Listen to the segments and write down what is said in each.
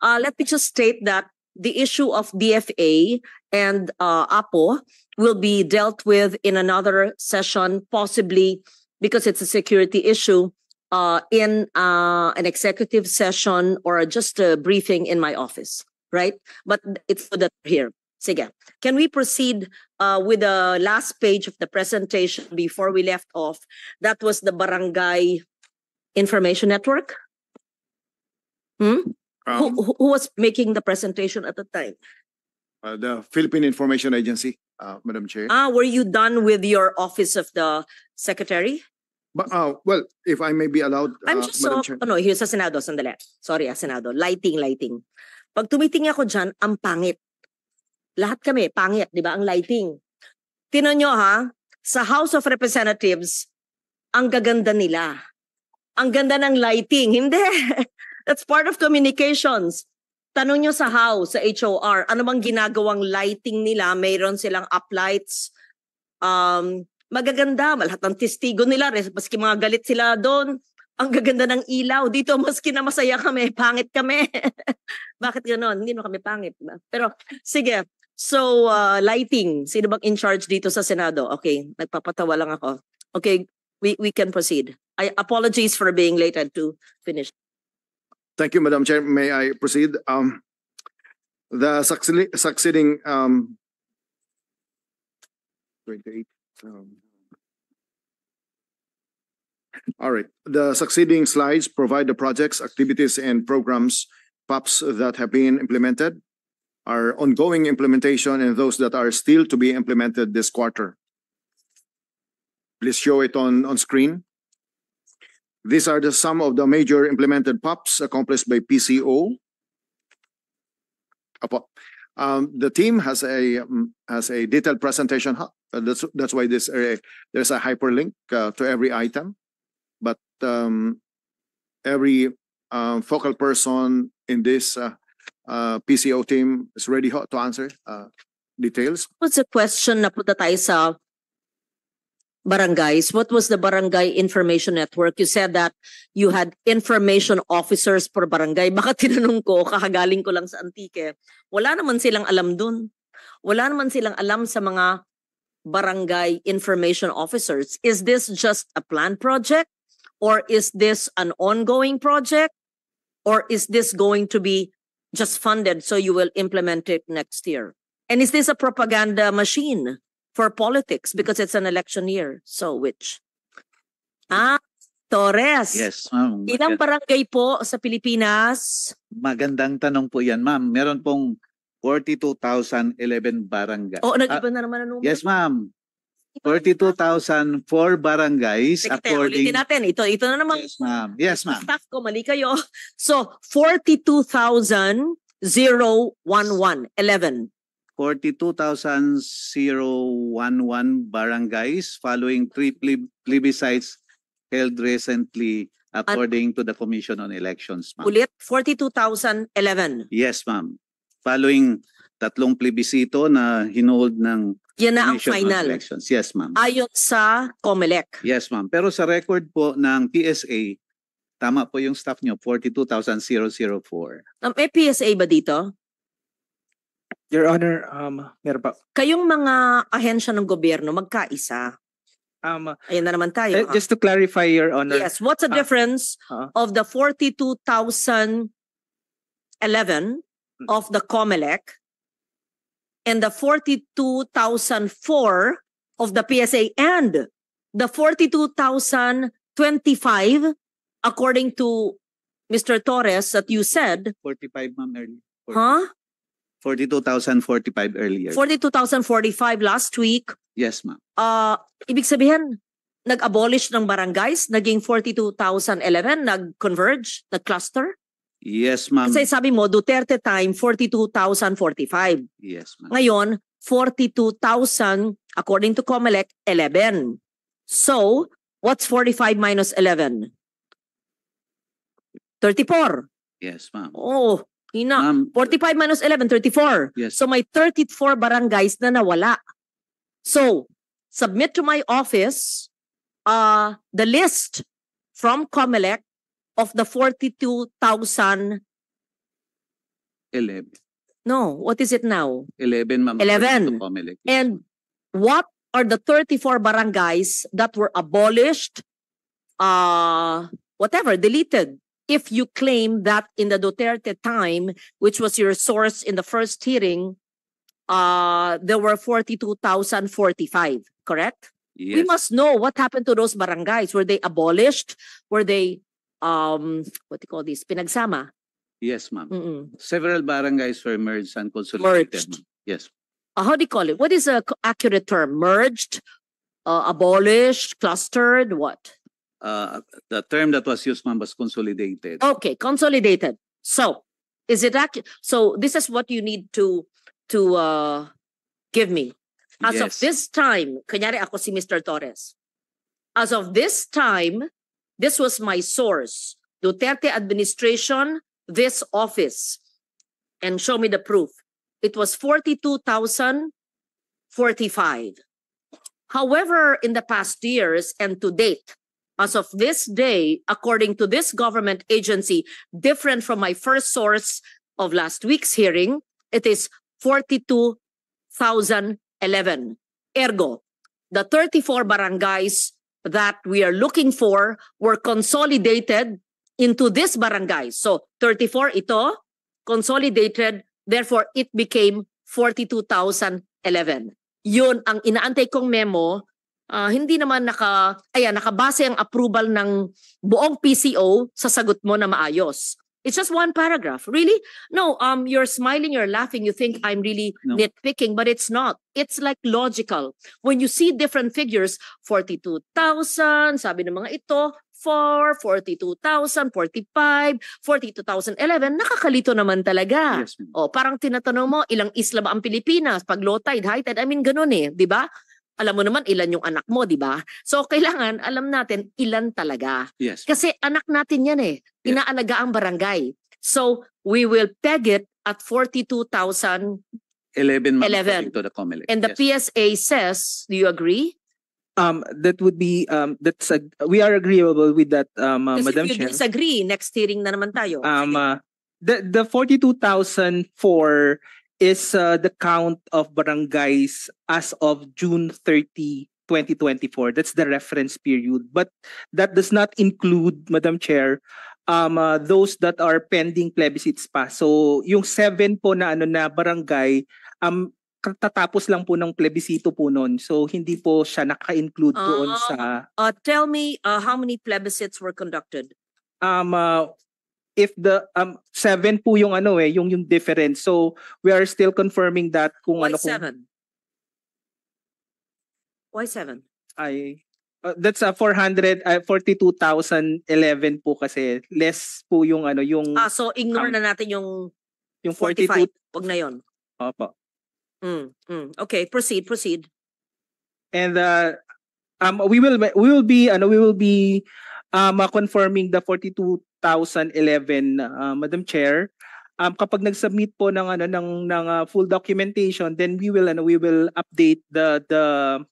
let me just state that the issue of DFA and APO will be dealt with in another session, possibly because it's a security issue, in an executive session or just a briefing in my office, right? But it's for that here. Sige. Can we proceed with the last page of the presentation before we left off? That was the Barangay Information Network. Who was making the presentation at the time? The Philippine Information Agency, Madam Chair. Were you done with your office of the secretary? But, well, if I may be allowed, I'm just Madam so, Chair. ano, here's sa Senado, sandali. Sorry, Senado. Lighting. Pag tumitingin ako dyan, ang pangit. Lahat kami, pangit, di ba? Ang lighting. Tinan nyo ha, sa House of Representatives, ang gaganda nila. Ang ganda ng lighting. Hindi. That's part of communications. Tanong nyo sa House, sa HOR, ano bang ginagawang lighting nila? Mayroon silang uplights. Magaganda, lahat ng testigo nila, maski mga galit sila doon, ang gaganda ng ilaw. Dito, maski na masaya kami, pangit kami. Bakit gano'n? Hindi na kami pangit. Diba? Pero, sige. So, lighting. Sino bang in charge dito sa Senado? Okay, nagpapatawa lang ako. Okay, we can proceed. I apologize for being late and to finish. Thank you, Madam Chair. May I proceed? The succeeding 28. All right. The succeeding slides provide the projects, activities, and programs, PAPs that have been implemented, our ongoing implementation, and those that are still to be implemented this quarter. Please show it on screen. These are some of the major implemented PAPs accomplished by PCO. The team has a detailed presentation. That's why there's a hyperlink to every item. But every focal person in this PCO team is ready to answer details. What's the question na punta tayo sa barangays? What was the Barangay Information Network? You said that you had information officers per barangay. Baka tinanong ko, kakagaling ko lang sa Antique. Wala naman silang alam dun. Wala naman silang alam sa mga barangay information officers. Is this just a planned project? Or is this an ongoing project? Or is this going to be just funded so you will implement it next year? And is this a propaganda machine for politics because it's an election year? So which? Torres. Yes, ma'am. Ilang barangay po sa Pilipinas? Magandang tanong po yan, ma'am. Meron pong 42,011 barangay. Oh, nag-iba na naman ang numero. Yes, ma'am. 42,004 barangays according... Ulitin natin. Ito na naman. Yes, ma'am. Yes, ma'am. Staff ko, mali kayo. So, 42,011. 42,011 barangays following 3 plebiscites held recently according to the Commission on Elections, ma'am. Ulit, 42,011. Yes, ma'am. Following 3 plebisito na hinold ng Yan na ang Commission on final. Elections. Yes, ma'am. Ayon sa COMELEC. Yes, ma'am. Pero sa record po ng PSA, tama po yung staff nyo, 42,004. May PSA ba dito? Your Honor, meron pa. Kayong mga ahensya ng gobyerno, magkaisa. Ayan na naman tayo. Just to clarify, Your Honor. Yes, what's the difference of the 42,011 of the COMELEC and the 42,004 of the PSA and the 42,025 according to Mr. Torres that you said? 45, ma'am, earlier. Huh? 42,045 earlier. 42,045 last week. Yes, ma'am. Ibig sabihin, nag-abolish ng barangays, naging 42,011, nag-converge, nag-cluster? Yes, ma'am. Kasi sabi mo, Duterte time, 42,045. Yes, ma'am. Ngayon, 42,000, according to COMELEC, 11. So, what's 45 minus 11? 34. Yes, ma'am. Oh, hina. 45 minus 11, 34. Yes. So, may 34 barangays na nawala. So, submit to my office the list from COMELEC of the 42,000 11. No, what is it now? 11, ma'am. 11. according to COMELEC. And what are the 34 barangays that were abolished, whatever, deleted? If you claim that in the Duterte time, which was your source in the first hearing, there were 42,045, correct? Yes. We must know what happened to those barangays. Were they abolished? Were they, what do you call this, pinagsama? Yes, ma'am. Mm-mm. Several barangays were merged and consolidated. Merged. ma'am. Yes. How do you call it? What is a accurate term? Merged, abolished, clustered, what? The term that was used, ma'am, was consolidated. Okay, consolidated. So, is it so this is what you need to give me. As of Yes. this time, kunyari ako si Mr. Torres. As of this time, this was my source. Duterte administration, this office. And show me the proof. It was 42,045. However, in the past years and to date, as of this day, according to this government agency, different from my first source of last week's hearing, it is 42,011. Ergo, the 34 barangays that we are looking for were consolidated into this barangay. So 34 ito, consolidated, therefore it became 42,011. Yun ang inaantay kong memo. Hindi naman nakabase ang approval ng buong PCO sa sagot mo na maayos. It's just one paragraph. Really? No, you're smiling, you're laughing, you think I'm really No. nitpicking, but it's not. It's like logical. When you see different figures, 42,000, sabi ng mga ito, 4, 42,000, 45, 42,011, nakakalito naman talaga. Yes, ma'am. O, parang tinatanong mo, ilang isla ba ang Pilipinas? Pag low tide, high tide, I mean, ganun di ba? Alam mo naman ilan yung anak mo, di ba? So, kailangan alam natin ilan talaga. Yes. Kasi anak natin yan Yeah. Inaalaga ang barangay. So, we will peg it at 42,011. 11, ma'am, 11. according to the COMELEC. And the Yes. PSA says, do you agree? That would be we are agreeable with that, Kasi Madam if you Chair. disagree, next hearing na naman tayo. The 42,004 is the count of barangays as of June 30, 2024. That's the reference period. But that does not include, Madam Chair, those that are pending plebiscites pa. So yung 7 po na na barangay, katatapos lang po ng plebisito po noon. So hindi po siya naka-include doon sa Tell me how many plebiscites were conducted? if the 7 po yung yung difference. So we are still confirming that kung Why kung 7? Why 7? that's 42,011 po kasi less po yung yung So ignore na natin yung yung 45. 42. Wag na yon. Opo. Okay, proceed. And we will be confirming the 42,011, Madam Chair. Kapag nag-submit po ng full documentation, then we will update the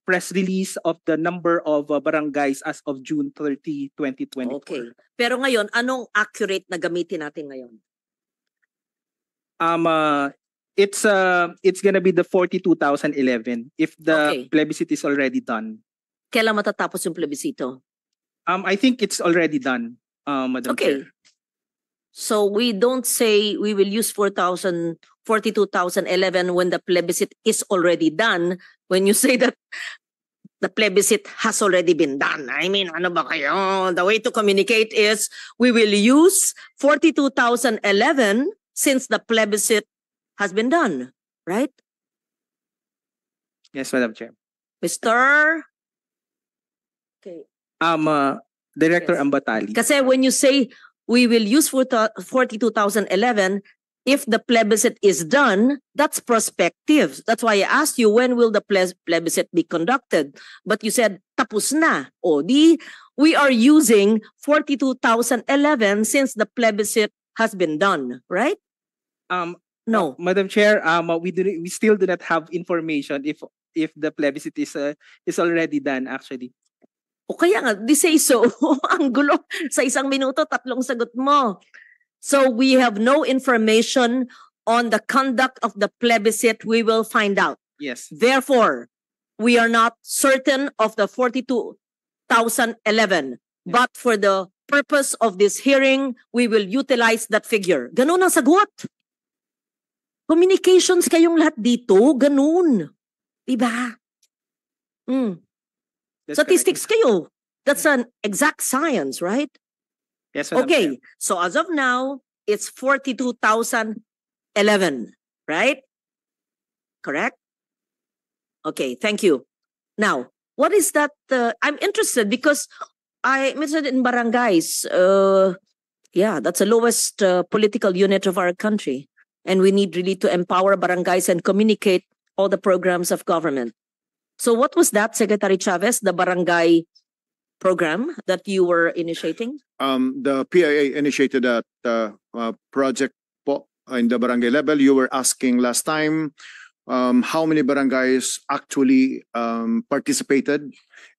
press release of the number of barangays as of June 30, 2024. Okay. Pero ngayon, anong accurate na gamitin natin ngayon? It's gonna be the 42,011 if the Okay. plebiscite is already done. Kailan matatapos yung plebisito? I think it's already done, Madam Okay. Chair. So we don't say we will use 42,011 when the plebiscite is already done. When you say that the plebiscite has already been done. I mean, ano ba kayo? The way to communicate is we will use 42,011 since the plebiscite has been done, right? Yes, Madam Chair. Mr. Okay. Director Yes. Ambatali. Kasi when you say we will use 42,011, if the plebiscite is done, that's prospective. That's why I asked you, when will the plebiscite be conducted? But you said, tapos na. O we are using 42,011 since the plebiscite has been done, right? No. Madam Chair, we still do not have information if the plebiscite is already done actually. O kaya nga, di say so. Ang gulo. Sa isang minuto, 3 sagot mo. So we have no information on the conduct of the plebiscite, we will find out. Yes. Therefore, we are not certain of the 42,011. But for the purpose of this hearing, we will utilize that figure. Ganun ang sagot. Communications kayong lahat dito, ganun. Diba? That's Statistics kayo. That's an exact science, right? correct. Yes, Madam Chair. Okay, so as of now, it's 42,011, right? Correct? Okay, thank you. Now, what is that? I'm interested because I mentioned in barangays, yeah, that's the lowest political unit of our country. And we need really to empower barangays and communicate all the programs of government. So what was that, Secretary Chavez, the barangay program that you were initiating? The PIA initiated that project po in the barangay level. You were asking last time how many barangays actually participated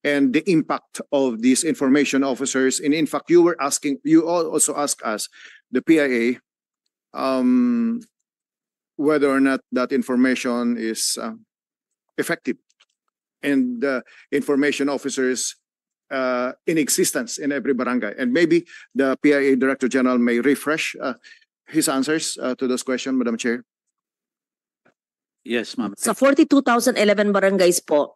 and the impact of these information officers. And in fact, you were asking, you also asked us, the PIA, whether or not that information is effective and information officers in existence in every barangay. And maybe the PIA Director General may refresh his answers to those questions, Madam Chair. Yes, ma'am. Sa 42,011 barangays po,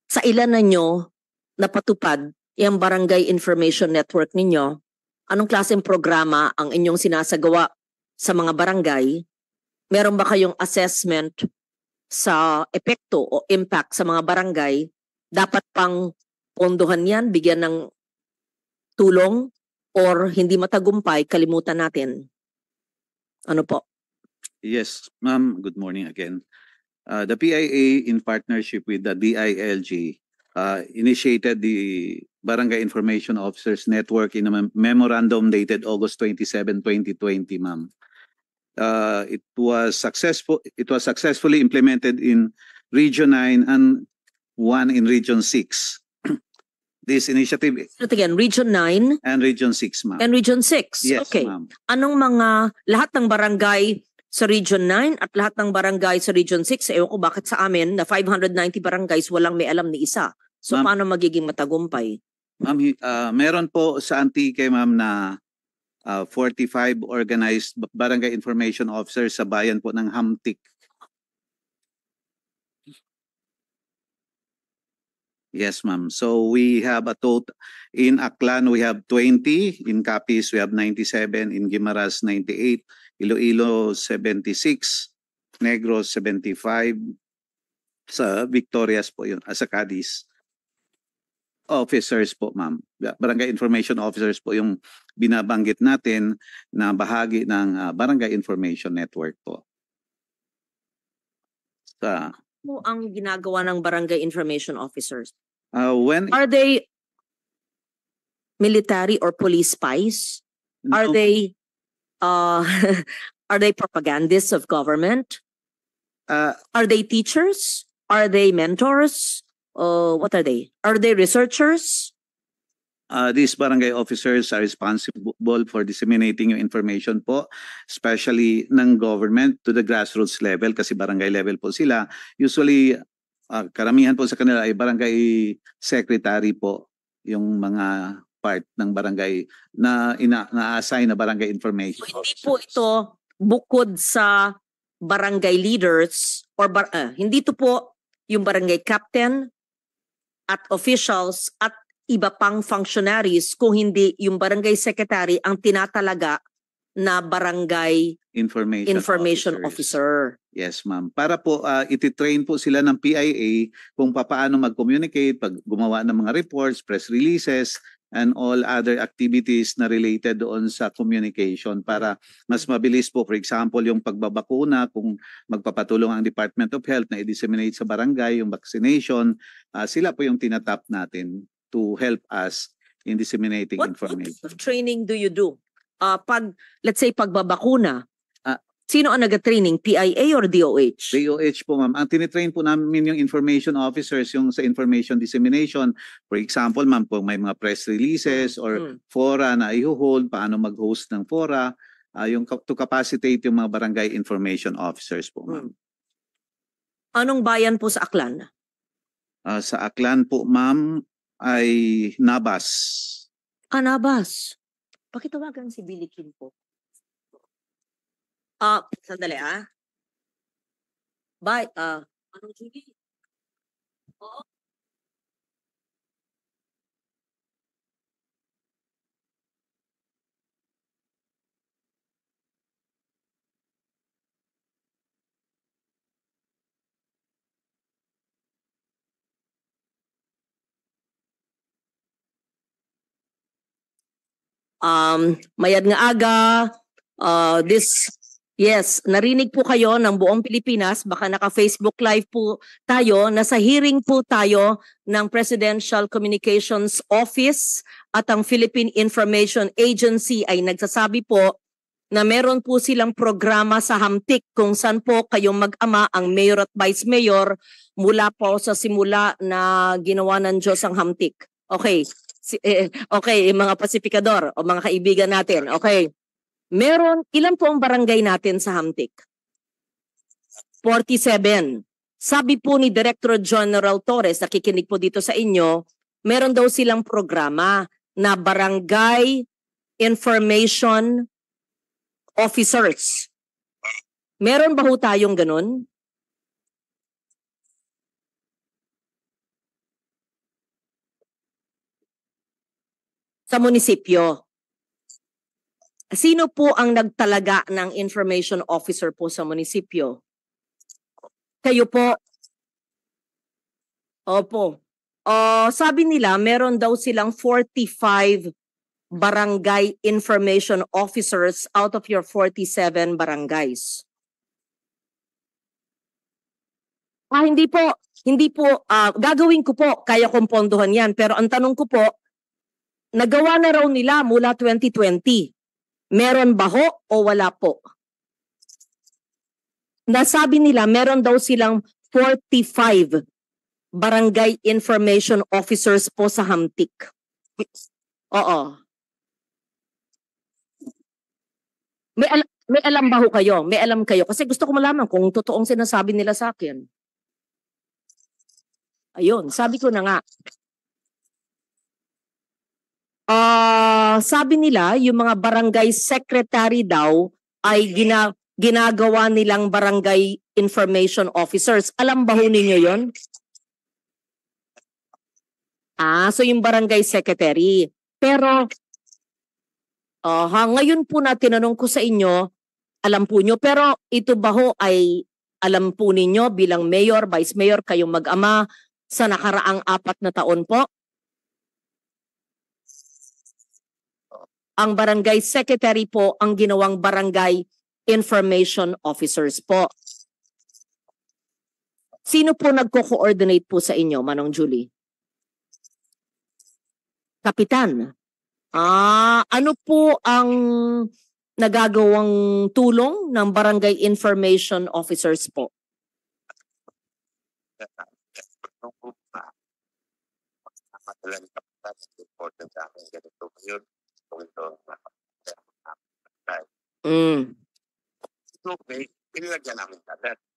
sa ilan na nyo napatupad yung barangay information network ninyo? Anong klaseng programa ang inyong sinasagawa sa mga barangay? Meron ba kayong assessment sa epekto o impact sa mga barangay? Dapat pang pondohan yan, bigyan ng tulong, or hindi matagumpay, kalimutan natin? Ano po? Yes, ma'am. Good morning again. The PIA, in partnership with the DILG, initiated the Barangay Information Officers Network in a memorandum dated August 27, 2020, ma'am. It was successfully implemented in Region 9 and one in Region 6. This initiative Again, Region 9 and Region 6, ma'am. and Region 6. Yes, Okay. ma'am. Anong lahat ng barangay sa Region 9 at lahat ng barangay sa Region 6, ewan ko bakit sa amin na 590 barangays walang may alam ni isa. So Ma'am. paano magiging matagumpay? Ma'am, meron po sa Antique, ma'am, na 45 organized barangay information officers sa bayan po ng Hamtik. Yes, ma'am. So we have a total, in Aklan we have 20, in Capiz we have 97, in Guimaras 98, Iloilo 76, Negros 75, sa Victorias po yun, sa Cadiz. Officers po, ma'am. Barangay information officers po yung binabanggit natin na bahagi ng Barangay Information Network po. Sa Ano ang ginagawa ng barangay information officers? when Are they military or police spies? Are No. they are they propagandists of government? Are they teachers? Are they mentors? What are they? Are they researchers? These barangay officers are responsible for disseminating yung information po, especially ng government to the grassroots level kasi barangay level po sila. Usually, karamihan po sa kanila ay barangay secretary po yung mga part ng barangay na na-assign na barangay information. Hindi po ito bukod sa barangay leaders or hindi ito po yung barangay captain at officials at iba pang functionaries kung hindi yung barangay secretary ang tinatalaga na barangay information officer. Yes, ma'am. Para po ititrain po sila ng PIA kung paano mag-communicate, pag gumawa ng mga reports, press releases, and all other activities na related doon sa communication para mas mabilis po. For example, yung pagbabakuna, kung magpapatulong ang Department of Health na i-disseminate sa barangay, yung vaccination, sila po yung tinatap natin to help us in disseminating What information. kind of training do you do? Let's say pagbabakuna, sino ang nag-training? PIA or DOH? DOH po, ma'am. Ang tinitrain po namin yung information officers yung sa information dissemination. For example, ma'am, kung may mga press releases or fora na i-hold, paano mag-host ng fora, To capacitate yung mga barangay information officers po, ma'am. Anong bayan po sa Aklan? Sa Aklan po, ma'am, ay Nabas. Anabas. Pakitawagan si Billy Kim po. Sandali Bye. Anong Julie? Oo. Mayad nga aga, yes, narinig po kayo ng buong Pilipinas, baka naka-Facebook Live po tayo, nasa hearing po tayo ng Presidential Communications Office at ang Philippine Information Agency ay nagsasabi po na meron po silang programa sa Hamtik kung saan po kayong mag-ama ang mayor at vice mayor mula po sa simula na ginawa ng Diyos ang Hamtik. Okay. Okay, mga pasifikador o mga kaibigan natin. Okay. Ilan po ang barangay natin sa Hamtik? 47. Sabi po ni Director General Torres, nakikinig po dito sa inyo, meron daw silang programa na barangay information officers. Meron ba ho tayong ganun? Sa munisipyo. Sino po ang nagtalaga ng information officer po sa munisipyo? Kayo po? Opo. Sabi nila, meron daw silang 45 barangay information officers out of your 47 barangays. Hindi po. Gagawin ko po, kaya kong pondohan yan. Pero ang tanong ko po, nagawa na raw nila mula 2020. Meron ba ho o wala po? Nasabi nila meron daw silang 45 barangay information officers po sa Hamtik. Oo. May alam ba ho kayo? May alam kayo? Kasi gusto ko malaman kung totoong sinasabi nila sa akin. Ayun, sabi ko na nga. Sabi nila, yung mga barangay secretary daw ay ginagawa nilang barangay information officers. Alam ba ho ninyo yun? So yung barangay secretary. Pero, ngayon po na tinanong ko sa inyo, alam po nyo, pero ito ba ho ay alam po ninyo bilang mayor, vice mayor, kayong mag-ama sa nakaraang 4 na taon po? Ang barangay secretary po ang ginawang barangay information officers po. Sino po nagko-coordinate po sa inyo, Manong Julie? Kapitan. Ano po ang nagagawang tulong ng barangay information officers po?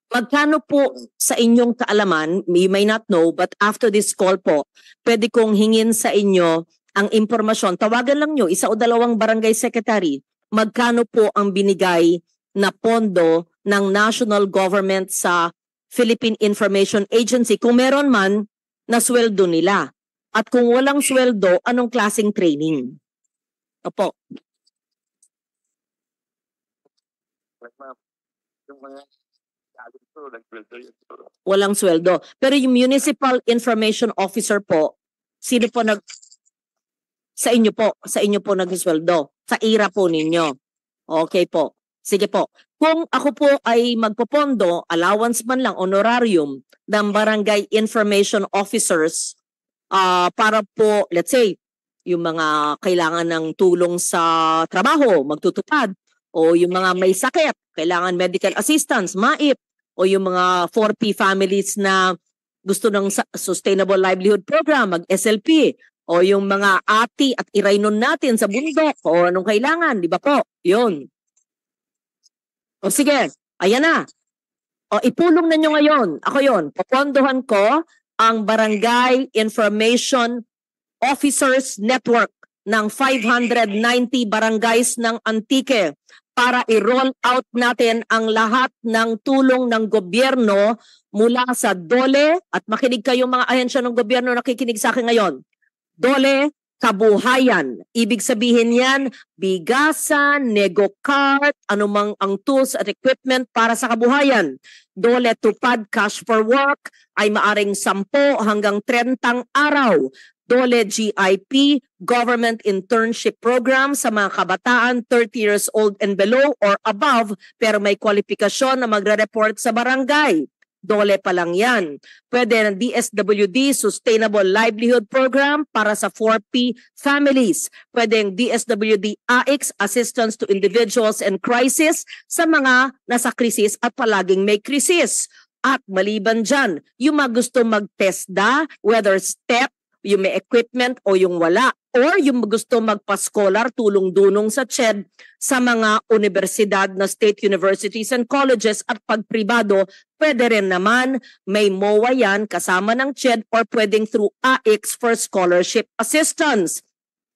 Magkano po sa inyong kaalaman, you may not know, but after this call po, pwede kong hingin sa inyo ang impormasyon. Tawagan lang nyo, 1 o 2 barangay secretary. Magkano po ang binigay na pondo ng national government sa Philippine Information Agency? Kung meron man, na sweldo nila. At kung walang sweldo, anong klaseng training? Opo. Walang sweldo. Pero yung municipal information officer po, sino po sa inyo po nag-sweldo? Sa IRA po ninyo. Okay po. Sige po. Kung ako po ay magpopondo, allowance man lang, honorarium ng barangay information officers para po, let's say, yung mga kailangan ng tulong sa trabaho, magtutupad, o yung mga may sakit, kailangan medical assistance, MAIP, o yung mga 4P families na gusto ng Sustainable Livelihood Program, mag-SLP, o yung mga ati at iraynon natin sa bundok, o anong kailangan, di ba po? Yun. O sige, ayan na. O ipulong na nyo ngayon. Ako yon. Popondohan ko ang Barangay Information Officers Network ng 590 barangays ng Antique para i-roll out natin ang lahat ng tulong ng gobyerno mula sa DOLE at makinig kayo mga ahensya ng gobyerno nakikinig sa akin ngayon. DOLE, kabuhayan. Ibig sabihin yan, bigasan, nego-cart, anumang ang tools at equipment para sa kabuhayan. DOLE Tupad Cash for Work ay maaring 10 hanggang 30 araw. DOLE GIP, Government Internship Program sa mga kabataan 30 years old and below or above pero may kwalifikasyon na magre-report sa barangay. DOLE pa lang yan. Pwede ng DSWD Sustainable Livelihood Program para sa 4P families. Pwede ng DSWD AIX Assistance to Individuals in Crisis sa mga nasa krisis at palaging may krisis. At maliban dyan, yung mga gusto mag-TESDA, whether STEP, yung may equipment o yung wala, or yung gusto magpa-scholar, tulong-dunong sa CHED sa mga universidad na state universities and colleges at pagpribado, pwede rin naman may MOA yan kasama ng CHED or pwedeng through AIX for scholarship assistance.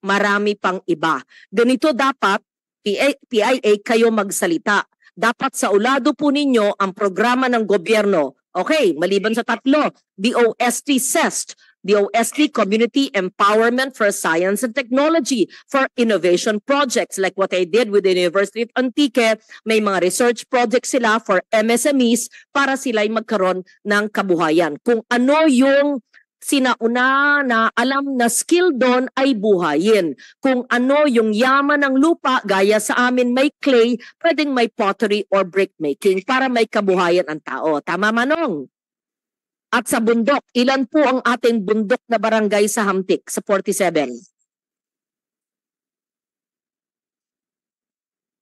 Marami pang iba. Ganito dapat, PIA kayo magsalita. Dapat sa ulado po ninyo ang programa ng gobyerno. Okay, maliban sa tatlo, DOST CEST, DOST Community Empowerment for Science and Technology for innovation projects like what I did with the University of Antique. May mga research projects sila for MSMEs para sila'y magkaroon ng kabuhayan. Kung ano yung sinauna na alam na skill doon ay buhayin. Kung ano yung yaman ng lupa, gaya sa amin may clay, pwedeng may pottery or brick making para may kabuhayan ang tao. Tama, Manong? At sa bundok, ilan po ang ating bundok na barangay sa Hamtik sa 47?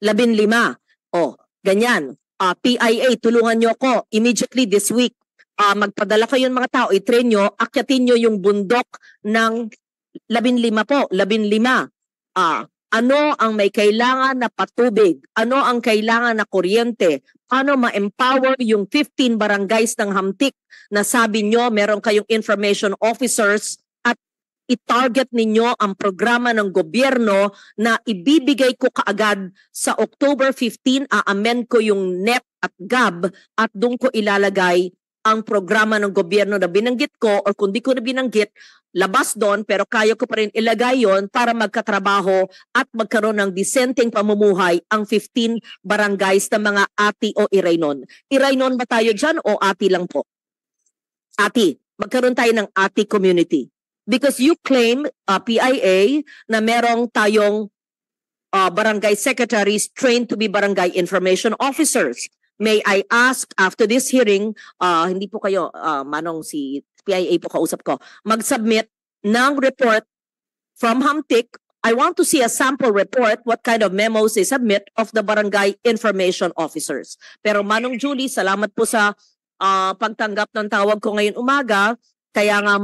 15. O, ganyan. PIA, tulungan nyo ko immediately this week. Magpadala kayo ng mga tao, i-train nyo, akyatin nyo yung bundok ng 15 po, 15. Ano ang may kailangan na patubig? Ano ang kailangan na kuryente? Paano ma-empower yung 15 barangays ng Hamtik na sabi nyo meron kayong information officers at i-target ninyo ang programa ng gobyerno na ibibigay ko kaagad sa October 15, a-amend ko yung NEP at GAB at doon ko ilalagay ang programa ng gobyerno na binanggit ko or kung di ko na binanggit, labas doon pero kaya ko pa rin ilagay yon para magkatrabaho at magkaroon ng disenteng pamumuhay ang 15 barangays ng mga ati o iraynon. Iraynon ba tayo dyan o ati lang po? Ati. Magkaroon tayo ng ati community. Because you claim, PIA, na merong tayong barangay secretaries trained to be barangay information officers. May I ask, after this hearing, hindi po kayo, Manong, si PIA po kausap ko, mag-submit ng report from Hamtik. I want to see a sample report, what kind of memos they submit of the barangay information officers. Pero Manong Julie, salamat po sa pagtanggap ng tawag ko ngayon umaga. Kaya nga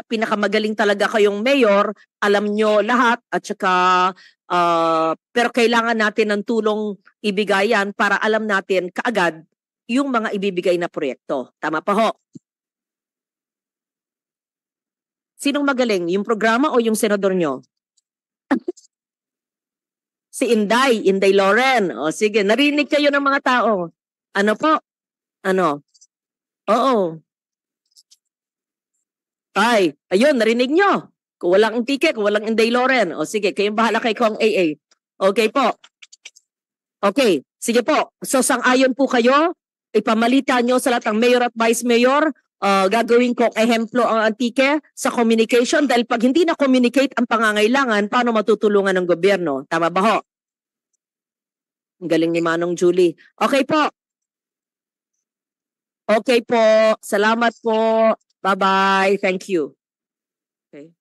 pinakamagaling talaga kayong mayor, alam nyo lahat at saka pero kailangan natin ng tulong ibigayan para alam natin kaagad yung mga ibibigay na proyekto. Tama pa ho? Sinong magaling? Yung programa o yung senador nyo? Si Inday Loren. O sige, narinig kayo ng mga tao. Ano po? Ano? Oo. Ay, ayun, narinig nyo. Kung walang Antique, kung walang Inday Loren. O sige, kayong bahala kay Kong AA. Okay po. Okay, sige po. So sang-ayon po kayo, ipamalita nyo sa lahat ng mayor at vice mayor, gagawin ko ehemplo ang Antique sa communication dahil pag hindi na communicate ang pangangailangan, paano matutulungan ng gobyerno? Tama ba ho? Ang galing ni Manong Julie. Okay po. Okay po. Salamat po. Bye-bye. Thank you. Okay.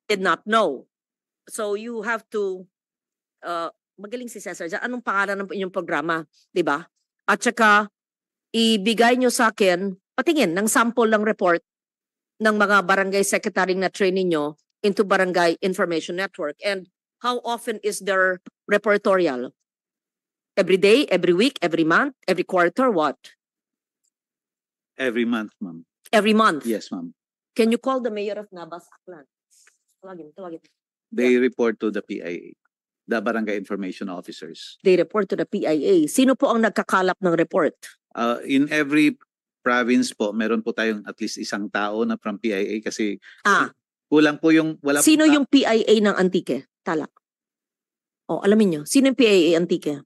Did not know. So you have to magaling si Cesar. Anong pangalan ng inyong programa, 'di ba? At saka ibigay nyo sa akin, patingin ng sample ng report ng mga barangay secretary na training nyo into Barangay Information Network. And How often is their reportorial? Every day, every week, every month, every quarter, what? Every month, ma'am. Every month. Yes, ma'am. Can you call the mayor of Nabas Aklan? Tawagin. They report to the PIA, the Barangay Information Officers. They report to the PIA. Sino po ang nagkakalap ng report? In every province po, meron po tayong at least isang tao na from PIA kasi kulang po yung wala Sino po yung PIA ng Antique? Tala. Alamin nyo. Sino yung PIA Antique?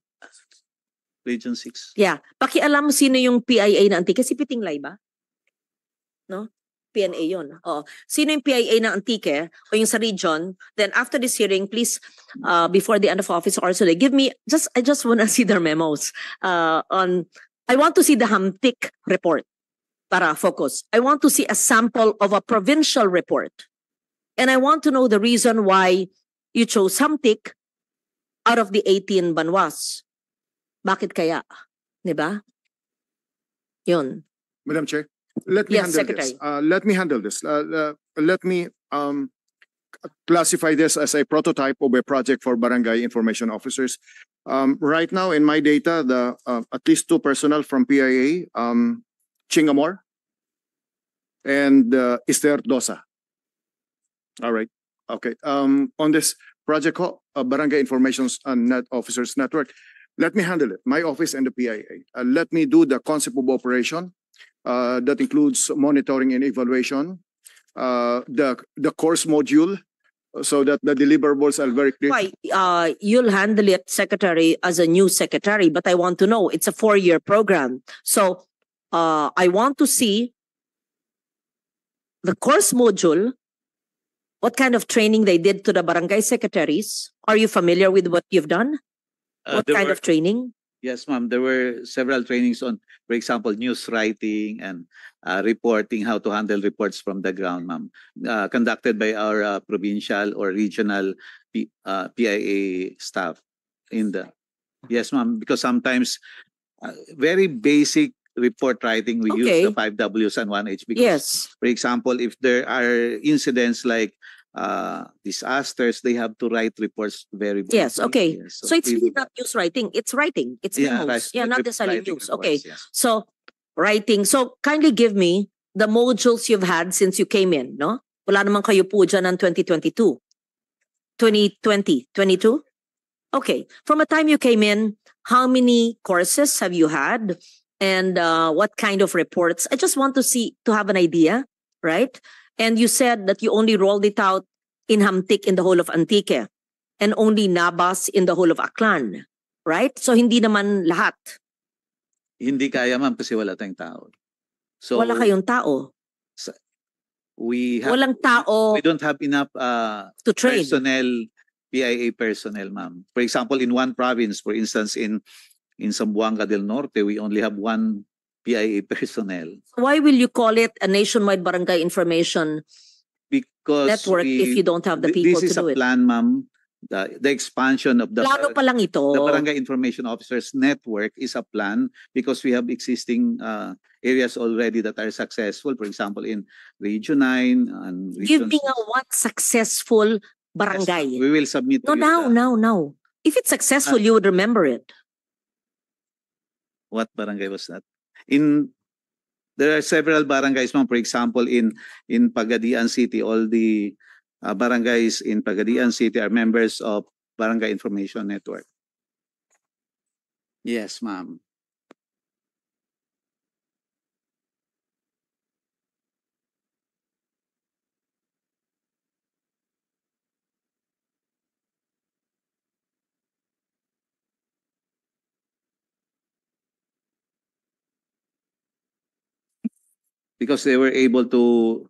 Region 6. Yeah. Pakialam sino yung PIA na Antique. Si Piting Lay ba? No? PNA yun. Sino yung PIA ng Antique o yung sa region? Then after this hearing, please, before the end of office also, give me, I just want to see their memos I want to see the Hamtic report para focus. I want to see a sample of a provincial report. And I want to know the reason why you chose Hamtic out of the 18 banwas. Bakit kaya? Diba? Yun. Madam Chair, let me Yes, handle Secretary. this. Let me handle this. Let me classify this as a prototype of a project for barangay information officers. Right now in my data, at least 2 personnel from PIA, Chingamore and Esther Dosa. All right. Okay. On this project, Barangay Information Officers Network, let me handle it. My office and the PIA. Let me do the concept of operation. That includes monitoring and evaluation. The course module, so that the deliverables are very clear. Why? You'll handle it, Secretary, as a new secretary, but I want to know, it's a 4-year program. So I want to see the course module, what kind of training they did to the barangay secretaries. Are you familiar with what you've done? What kind of training? Yes, ma'am. There were several trainings on, for example, news writing and reporting, how to handle reports from the ground, ma'am. Conducted by our provincial or regional PIA staff. Yes, ma'am. Because sometimes very basic report writing, we use the 5 Ws and 1H. Because, Yes. for example, if there are incidents like disasters, they have to write reports very Yes, briefly. okay. Yes, So it's we really would- not news writing, it's writing. It's Yeah, memos. Yeah, not necessarily writing news. reports, Okay. yes. So writing. So kindly give me the modules you've had since you came in, no? Wala naman kayo po dyan ng 2022. 2020, 22? Okay. From the time you came in, how many courses have you had? And what kind of reports? I just want to have an idea, right? And you said that you only rolled it out in Hamtic in the whole of Antique and only Nabas in the whole of Aklan, right? So hindi naman lahat. Hindi kaya, ma'am, kasi wala tayong tao. So Wala kayong tao. we Walang tao don't have enough to train. personnel, PIA personnel, ma'am. For example, in one province, for instance, in Zamboanga del Norte, we only have 1 PIA personnel. Why will you call it a nationwide barangay information Because network if you don't have the people this is to do a it? plan, ma'am. The expansion of the Plano pa lang ito. the Barangay Information Officers Network is a plan because we have existing areas already that are successful. For example, in Region 9 and Give Region me 6. a one successful Yes, barangay. we will submit No, to you now. If it's successful, you would remember it. what barangay was that? There are several barangays, ma'am. For example, in Pagadian City, all the barangays in Pagadian City are members of Barangay Information Network. Yes, ma'am. Because they were able to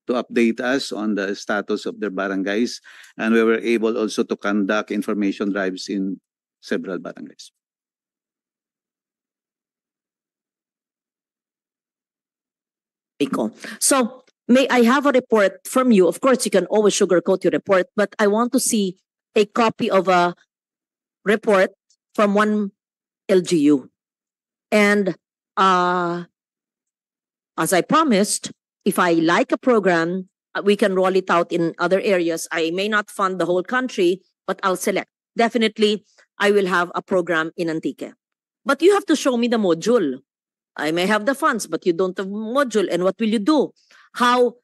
update us on the status of their barangays, and we were able also to conduct information drives in several barangays. So may I have a report from you? Of course, you can always sugarcoat your report, but I want to see a copy of a report from one LGU. And as I promised, if I like a program, we can roll it out in other areas. I may not fund the whole country, but I'll select. Definitely, I will have a program in Antique. But you have to show me the module. I may have the funds, but you don't have module. And what will you do? How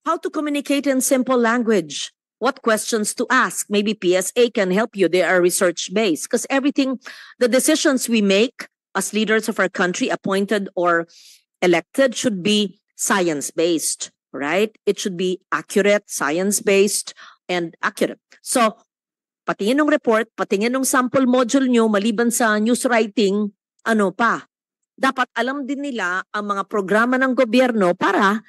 to communicate in simple language? What questions to ask? Maybe PSA can help you. They are research-based. Because everything, the decisions we make as leaders of our country, appointed or elected, should be science-based, right? It should be accurate, science-based, and accurate. So, patingin ng report, patingin ng sample module nyo, maliban sa news writing, ano pa? Dapat alam din nila ang mga programa ng gobyerno para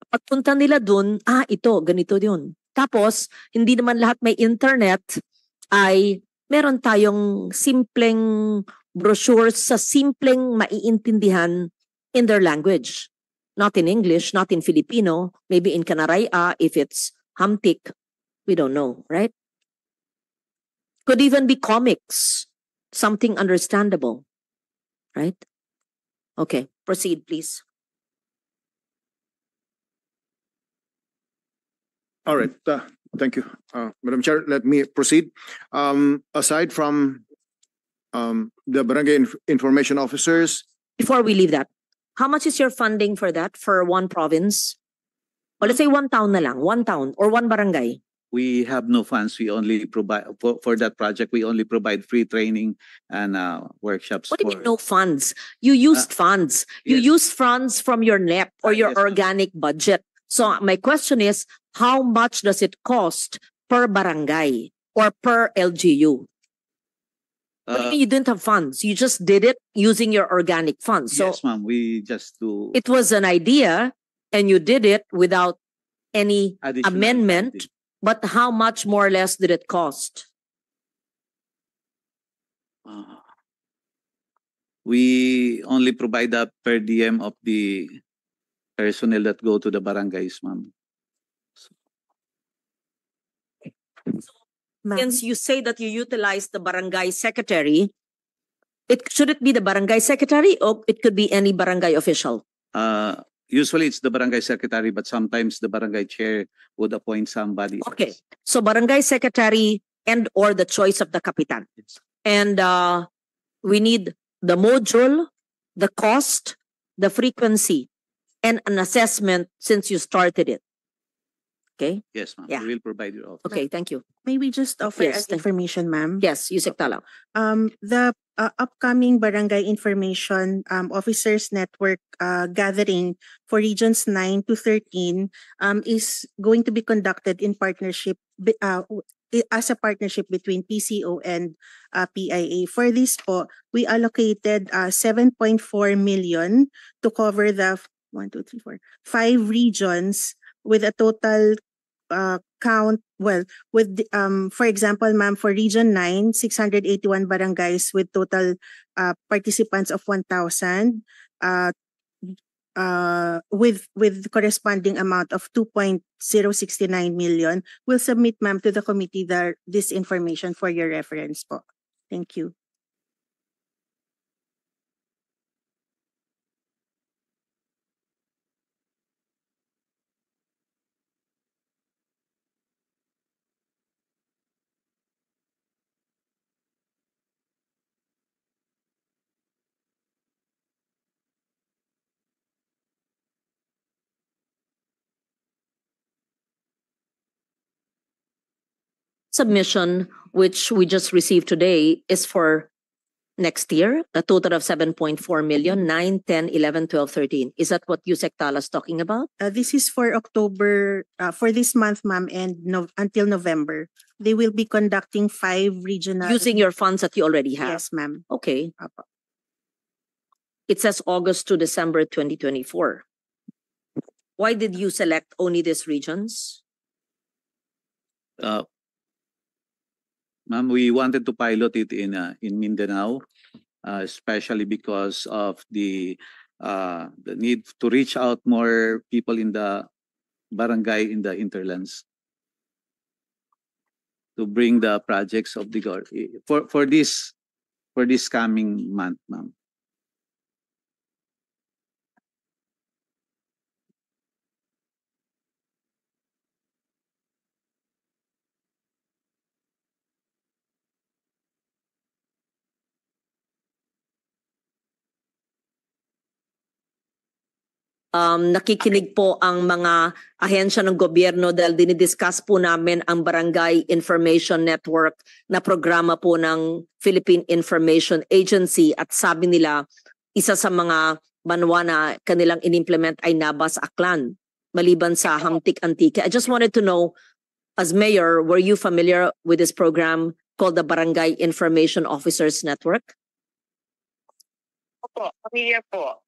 pagpunta nila dun, ito, ganito yun. Tapos, hindi naman lahat may internet, ay meron tayong simpleng brochures sa simpleng maiintindihan in their language. Not in English, not in Filipino, maybe in Kanaraya, if it's Hamtik, we don't know, right? Could even be comics, something understandable, right? Okay, proceed, please. All right. Thank you, Madam Chair. Let me proceed. Aside from the barangay information officers, Before we leave that, how much is your funding for that, for one province? Or let's say one town na lang, one town or one barangay. We have no funds. We only provide for that project. We only provide free training and workshops. What do you mean no funds? You used funds. You yes. used funds from your NEP or your Yes, ma'am. organic budget. So my question is, how much does it cost per barangay or per LGU? What do you mean you didn't have funds? You just did it using your organic funds. So yes, ma'am. We just do it was an idea and you did it without any additional amendment. funding. But how much more or less did it cost? We only provide the per diem of the personnel that go to the barangays, ma'am. Since you say that you utilize the barangay secretary, should it be the barangay secretary or it could be any barangay official? Usually it's the barangay secretary, but sometimes the barangay chair would appoint somebody Okay. else. So barangay secretary and or the choice of the kapitan. And we need the module, the cost, the frequency, and an assessment since you started it. Okay? Yes, ma'am. Yeah. We will provide you all. Okay, thank you. May we just offer Yes, as thank- information, ma'am? Yes, Yusek Tala. The upcoming barangay information officers network gathering for regions 9 to 13 is going to be conducted in partnership as a partnership between PCO and PIA. For this po, we allocated 7.4 million to cover the 5 regions with a total count, for example, ma'am, for Region 9, 681 barangays with total participants of 1,000, with corresponding amount of 2.069 million. We'll submit, ma'am, to the committee this information for your reference po. Thank you. Submission, which we just received today, is for next year, a total of 7.4 million, 9, 10, 11, 12, 13. Is that what Yusek Tala is talking about? This is for October, for this month, ma'am, and until November. They will be conducting 5 regional. Using your funds that you already have? Yes, ma'am. Okay. Apo. It says August to December 2024. Why did you select only these regions? Ma'am, we wanted to pilot it in Mindanao, especially because of the need to reach out more people in the barangay in the hinterlands to bring the projects of the for this coming month, ma'am. nakikinig po ang mga ahensya ng gobyerno dahil dinidiscuss po namin ang Barangay Information Network na programa po ng Philippine Information Agency at sabi nila isa sa mga banwa na kanilang inimplement ay Nabas Aklan maliban sa Hamtik Antique. I just wanted to know, as mayor, were you familiar with this program called the Barangay Information Officers Network? Opo, familiar po.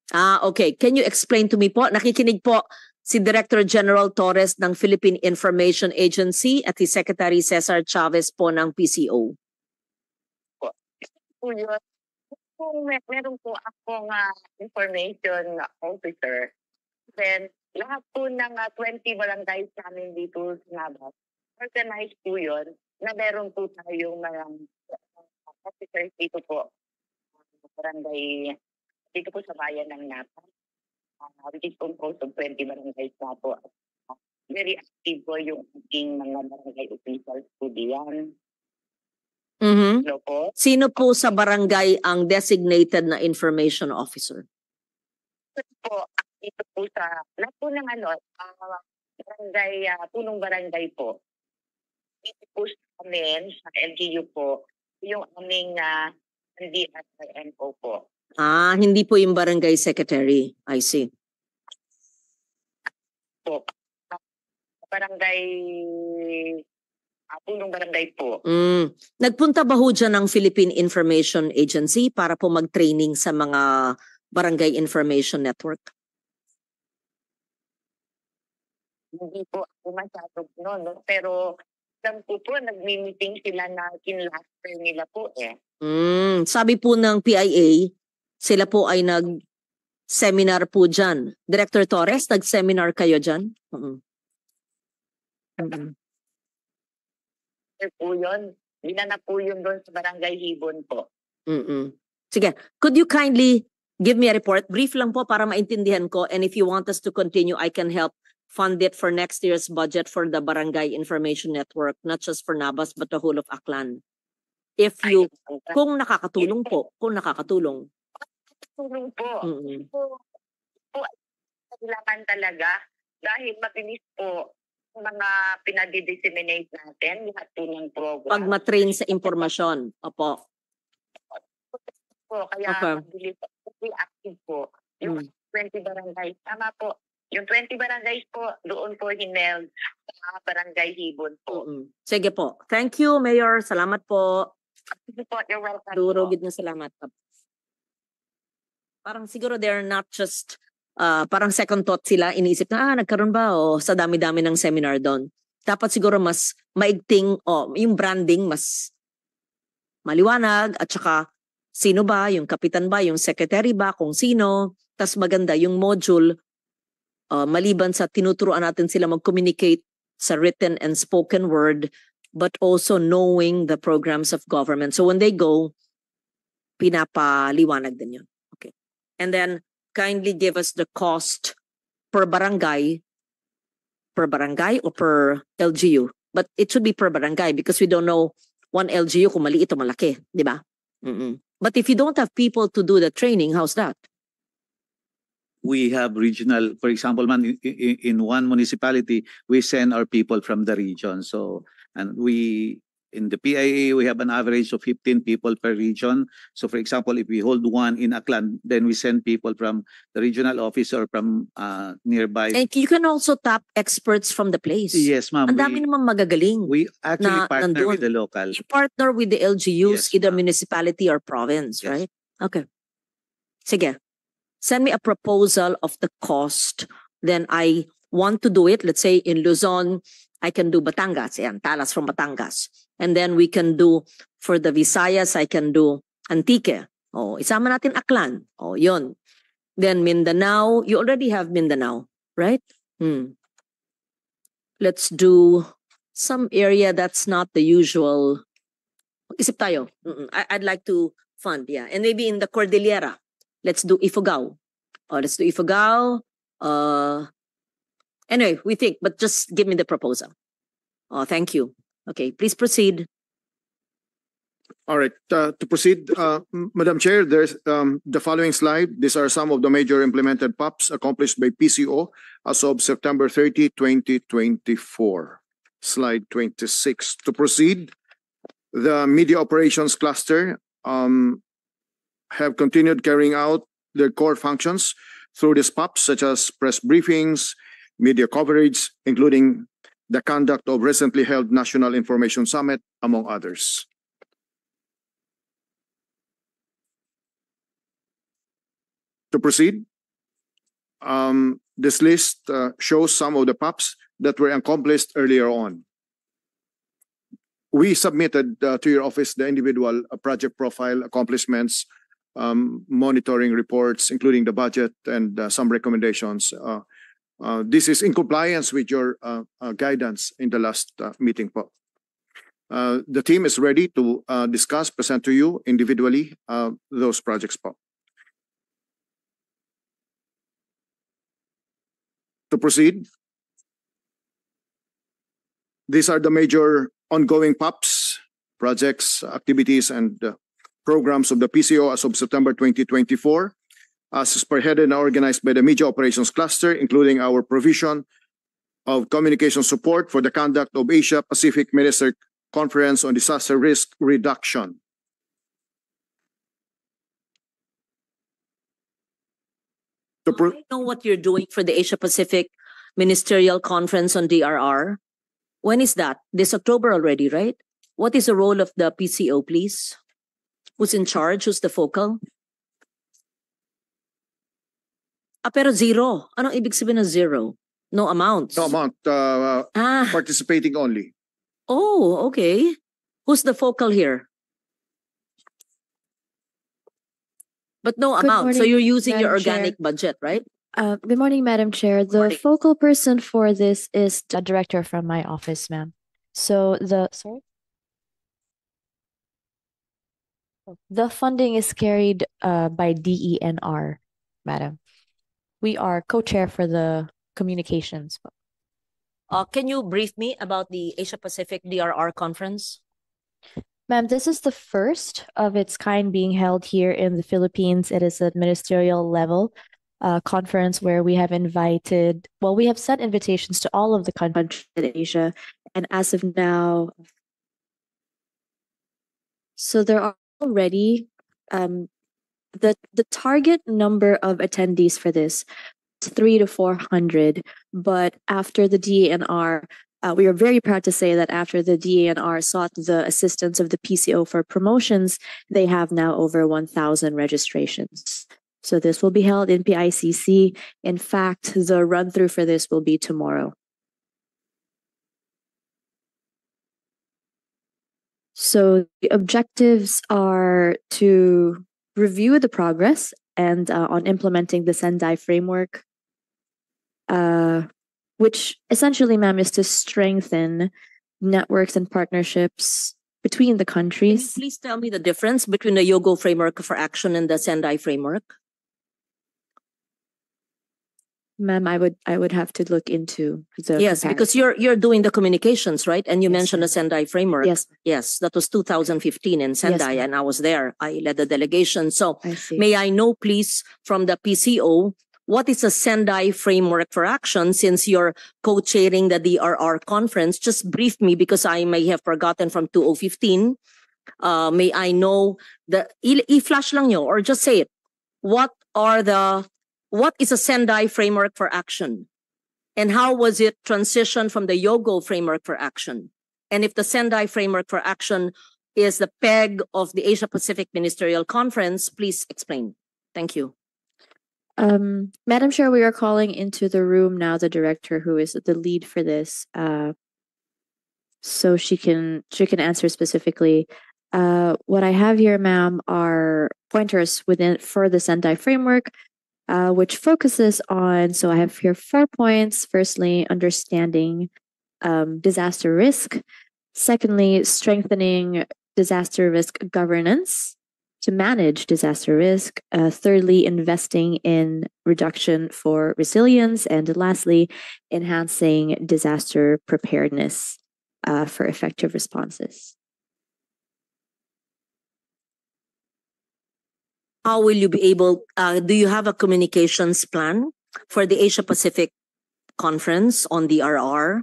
Okay. Can you explain to me po? Nakikinig po si Director General Torres ng Philippine Information Agency at si Secretary Cesar Chavez po ng PCO. Po yun. Kung meron po akong information officer, then lahat po ng 20 barangays namin dito sa Nabas, organized po yun na meron po tayong mga officers dito po. Barangay dito po sa bayan ng Nabas, which is composed of 20 barangays na po. Very active po yung ating mga barangay officials po diyan. Hello po. Sino po sa barangay ang designated na information officer? Po, dito po sa lahat po ng barangay, punong barangay po. Dito po sa amin, sa LGU po, yung aming NDSRNO po. Hindi po yung barangay secretary. I see. Po. Barangay, punong barangay po. Nagpunta ba ho dyan ng Philippine Information Agency para po mag-training sa mga Barangay Information Network? Hindi po ako masyadong no? Pero alam ko po, nagmi-meeting sila na kinlaster nila po eh. Sabi po ng PIA, sila po ay nag-seminar po dyan. Director Torres, nag-seminar kayo dyan? Po yun. Dinanap po yun doon sa Barangay Hibon po. Sige, could you kindly give me a report? Brief lang po para maintindihan ko, and if you want us to continue, I can help fund it for next year's budget for the Barangay Information Network, not just for Nabas but the whole of Aklan. If you, kung nakakatulong po, kung nakakatulong. Tulong po. Po, kailangan talaga dahil mabilis po mga pinadi-disseminate natin, lahat po ng program. Pag matrain sa impormasyon, opo. Po, kaya mabilis po, active po. Yung 20 barangays, tama po. Yung 20 barangays po, doon po hineld sa Barangay Hibon po. Sige po. Thank you, Mayor. Salamat po. Sige po, you're welcome po. Durugid na salamat. Parang siguro they're not just, parang second thought sila, iniisip na, nagkaroon ba o sa dami-dami ng seminar doon. Dapat siguro mas maigting, yung branding mas maliwanag at saka sino ba, yung kapitan ba, yung secretary ba, kung sino. Tas maganda yung module, maliban sa tinuturuan natin sila mag-communicate sa written and spoken word, but also knowing the programs of government. So when they go, pinapaliwanag din yun. Okay. And then, kindly give us the cost per barangay or per LGU. But it should be per barangay because we don't know one LGU kung maliit o malaki, di ba? But if you don't have people to do the training, how's that? We have regional, for example, in one municipality, we send our people from the region. So, and in the PIA, we have an average of 15 people per region. So, for example, if we hold one in Aklan, then we send people from the regional office or from nearby. And you can also tap experts from the place. Yes, ma'am. Ang dami naman magagaling. We actually partner nandun. with the local. You partner with the LGUs, Yes, either ma'am. municipality or province, Yes. right? Okay. Sige. Send me a proposal of the cost. Then I want to do it. Let's say in Luzon, I can do Batangas. Ayan, Talas from Batangas. And then we can do, for the Visayas, I can do Antique. Isama natin Aklan. Yun. Then Mindanao, you already have Mindanao, right? Let's do some area that's not the usual. Isip tayo. I'd like to fund, yeah. And maybe in the Cordillera, let's do Ifugao. Let's do Ifugao. Anyway, we think, but just give me the proposal. Thank you. Okay, please proceed. All right, to proceed, Madam Chair, there's the following slide. These are some of the major implemented POPs accomplished by PCO as of September 30, 2024. Slide 26. To proceed, the media operations cluster have continued carrying out their core functions through these POPs, such as press briefings, media coverage, including the conduct of recently held National Information Summit, among others. To proceed, this list shows some of the POPs that were accomplished earlier on. We submitted to your office the individual project profile accomplishments, monitoring reports, including the budget and some recommendations. This is in compliance with your guidance in the last meeting. The team is ready to discuss, present to you individually those projects. To proceed, these are the major ongoing POPs, projects, activities, and programs of the PCO as of September 2024, as spearheaded and organized by the Media Operations Cluster, including our provision of communication support for the conduct of Asia Pacific Minister Conference on Disaster Risk Reduction. I know what you're doing for the Asia Pacific Ministerial Conference on DRR. When is that? This October already, right? What is the role of the PCO, please? Who's in charge? Who's the focal? Pero zero. Anong ibig sabihin ng zero? No amounts? No amount, participating only. Oh, okay. Who's the focal here? But no Good amount. So morning, you're using your Madam Chair. organic budget, right? Good morning, Madam Chair. The Morning. focal person for this is a director from my office, ma'am. So the funding is carried by DENR, madam. We are co-chair for the communications. Can you brief me about the Asia Pacific DRR conference? Ma'am, this is the first of its kind being held here in the Philippines. It is a ministerial level conference where we have we have sent invitations to all of the countries in Asia. And as of now, so there are already the target number of attendees for this is 300 to 400. But after the DENR, we are very proud to say that after the DENR sought the assistance of the PCO for promotions, they have now over 1,000 registrations. So this will be held in PICC. In fact, the run-through for this will be tomorrow. So the objectives are to review the progress and on implementing the Sendai framework, which essentially, ma'am, is to strengthen networks and partnerships between the Can you countries. please tell me the difference between the Yogo Framework for Action and the Sendai Framework? Ma'am, I would have to look into the Yes, comparison. because you're doing the communications, right? And you Yes, mentioned the Sendai Framework. Yes, Yes, that was 2015 in Sendai, ma'am. and I was there. I led the delegation. So I see. may I know, please, from the PCO, what is a Sendai Framework for Action, since you're co-chairing the DRR conference? Just brief me, because I may have forgotten from 2015. May I know i-flash lang nyo, or just say it. What is a Sendai Framework for Action? And how was it transitioned from the Yogo Framework for Action? And if the Sendai Framework for Action is the peg of the Asia Pacific Ministerial Conference, please explain. Thank you. Madam Chair, we are calling into the room now the director who is the lead for this, so she can answer specifically. What I have here, ma'am, are pointers for the Sendai framework, which focuses on. So I have here 4 points. Firstly, understanding disaster risk. Secondly, strengthening disaster risk governance to manage disaster risk. Thirdly, investing in reduction for resilience. And lastly, enhancing disaster preparedness for effective responses. how will you be able, do you have a communications plan for the Asia Pacific Conference on DRR?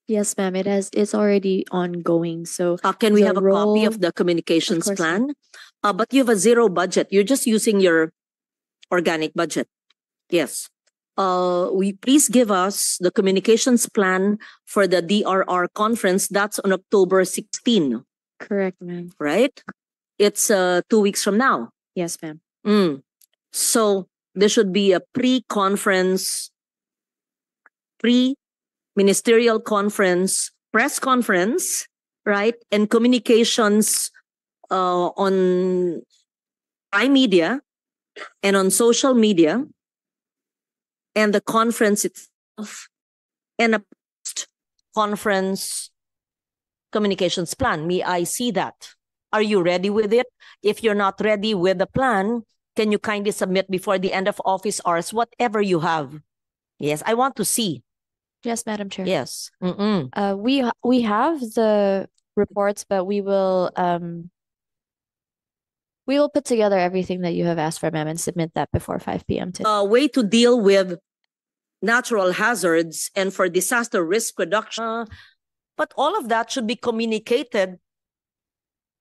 Yes, ma'am. It's already ongoing. So Can we the have a copy of role- the communications course, plan? But you have a zero budget. You're just using your organic budget. Yes. We please give us the communications plan for the DRR conference. That's on October 16, correct, ma'am. right? It's 2 weeks from now. Yes, ma'am. So there should be a pre-conference, pre-ministerial conference, press conference, right? And communications on iMedia and on social media, and the conference itself, and a post-conference communications plan. May I see that? Are you ready with it? If you're not ready with the plan, can you kindly submit before the end of office hours whatever you have? Yes, I want to see. Yes, Madam Chair. Yes. We have the reports, but we will put together everything that you have asked for, ma'am, and submit that before 5 p.m. today. A way to deal with natural hazards and for disaster risk reduction. But all of that should be communicated,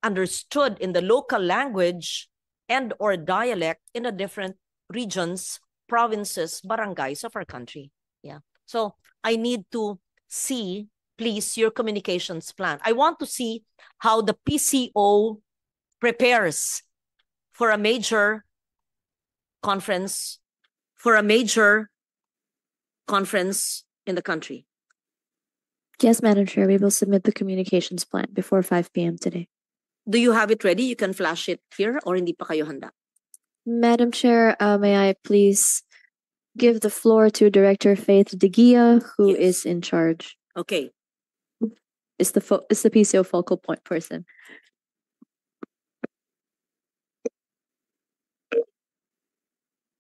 understood in the local language and or dialect in the different regions, provinces, barangays of our country. Yeah. So I need to see, please, your communications plan. I want to see how the PCO prepares for a major conference, in the country. Yes, Madam Chair. We will submit the communications plan before 5 p.m. today. Do you have it ready? You can flash it here, or hindi pa kayo handa? Madam Chair, may I please give the floor to Director Faith Degia, who Yes. is in charge. Okay. Is the PCO focal point person.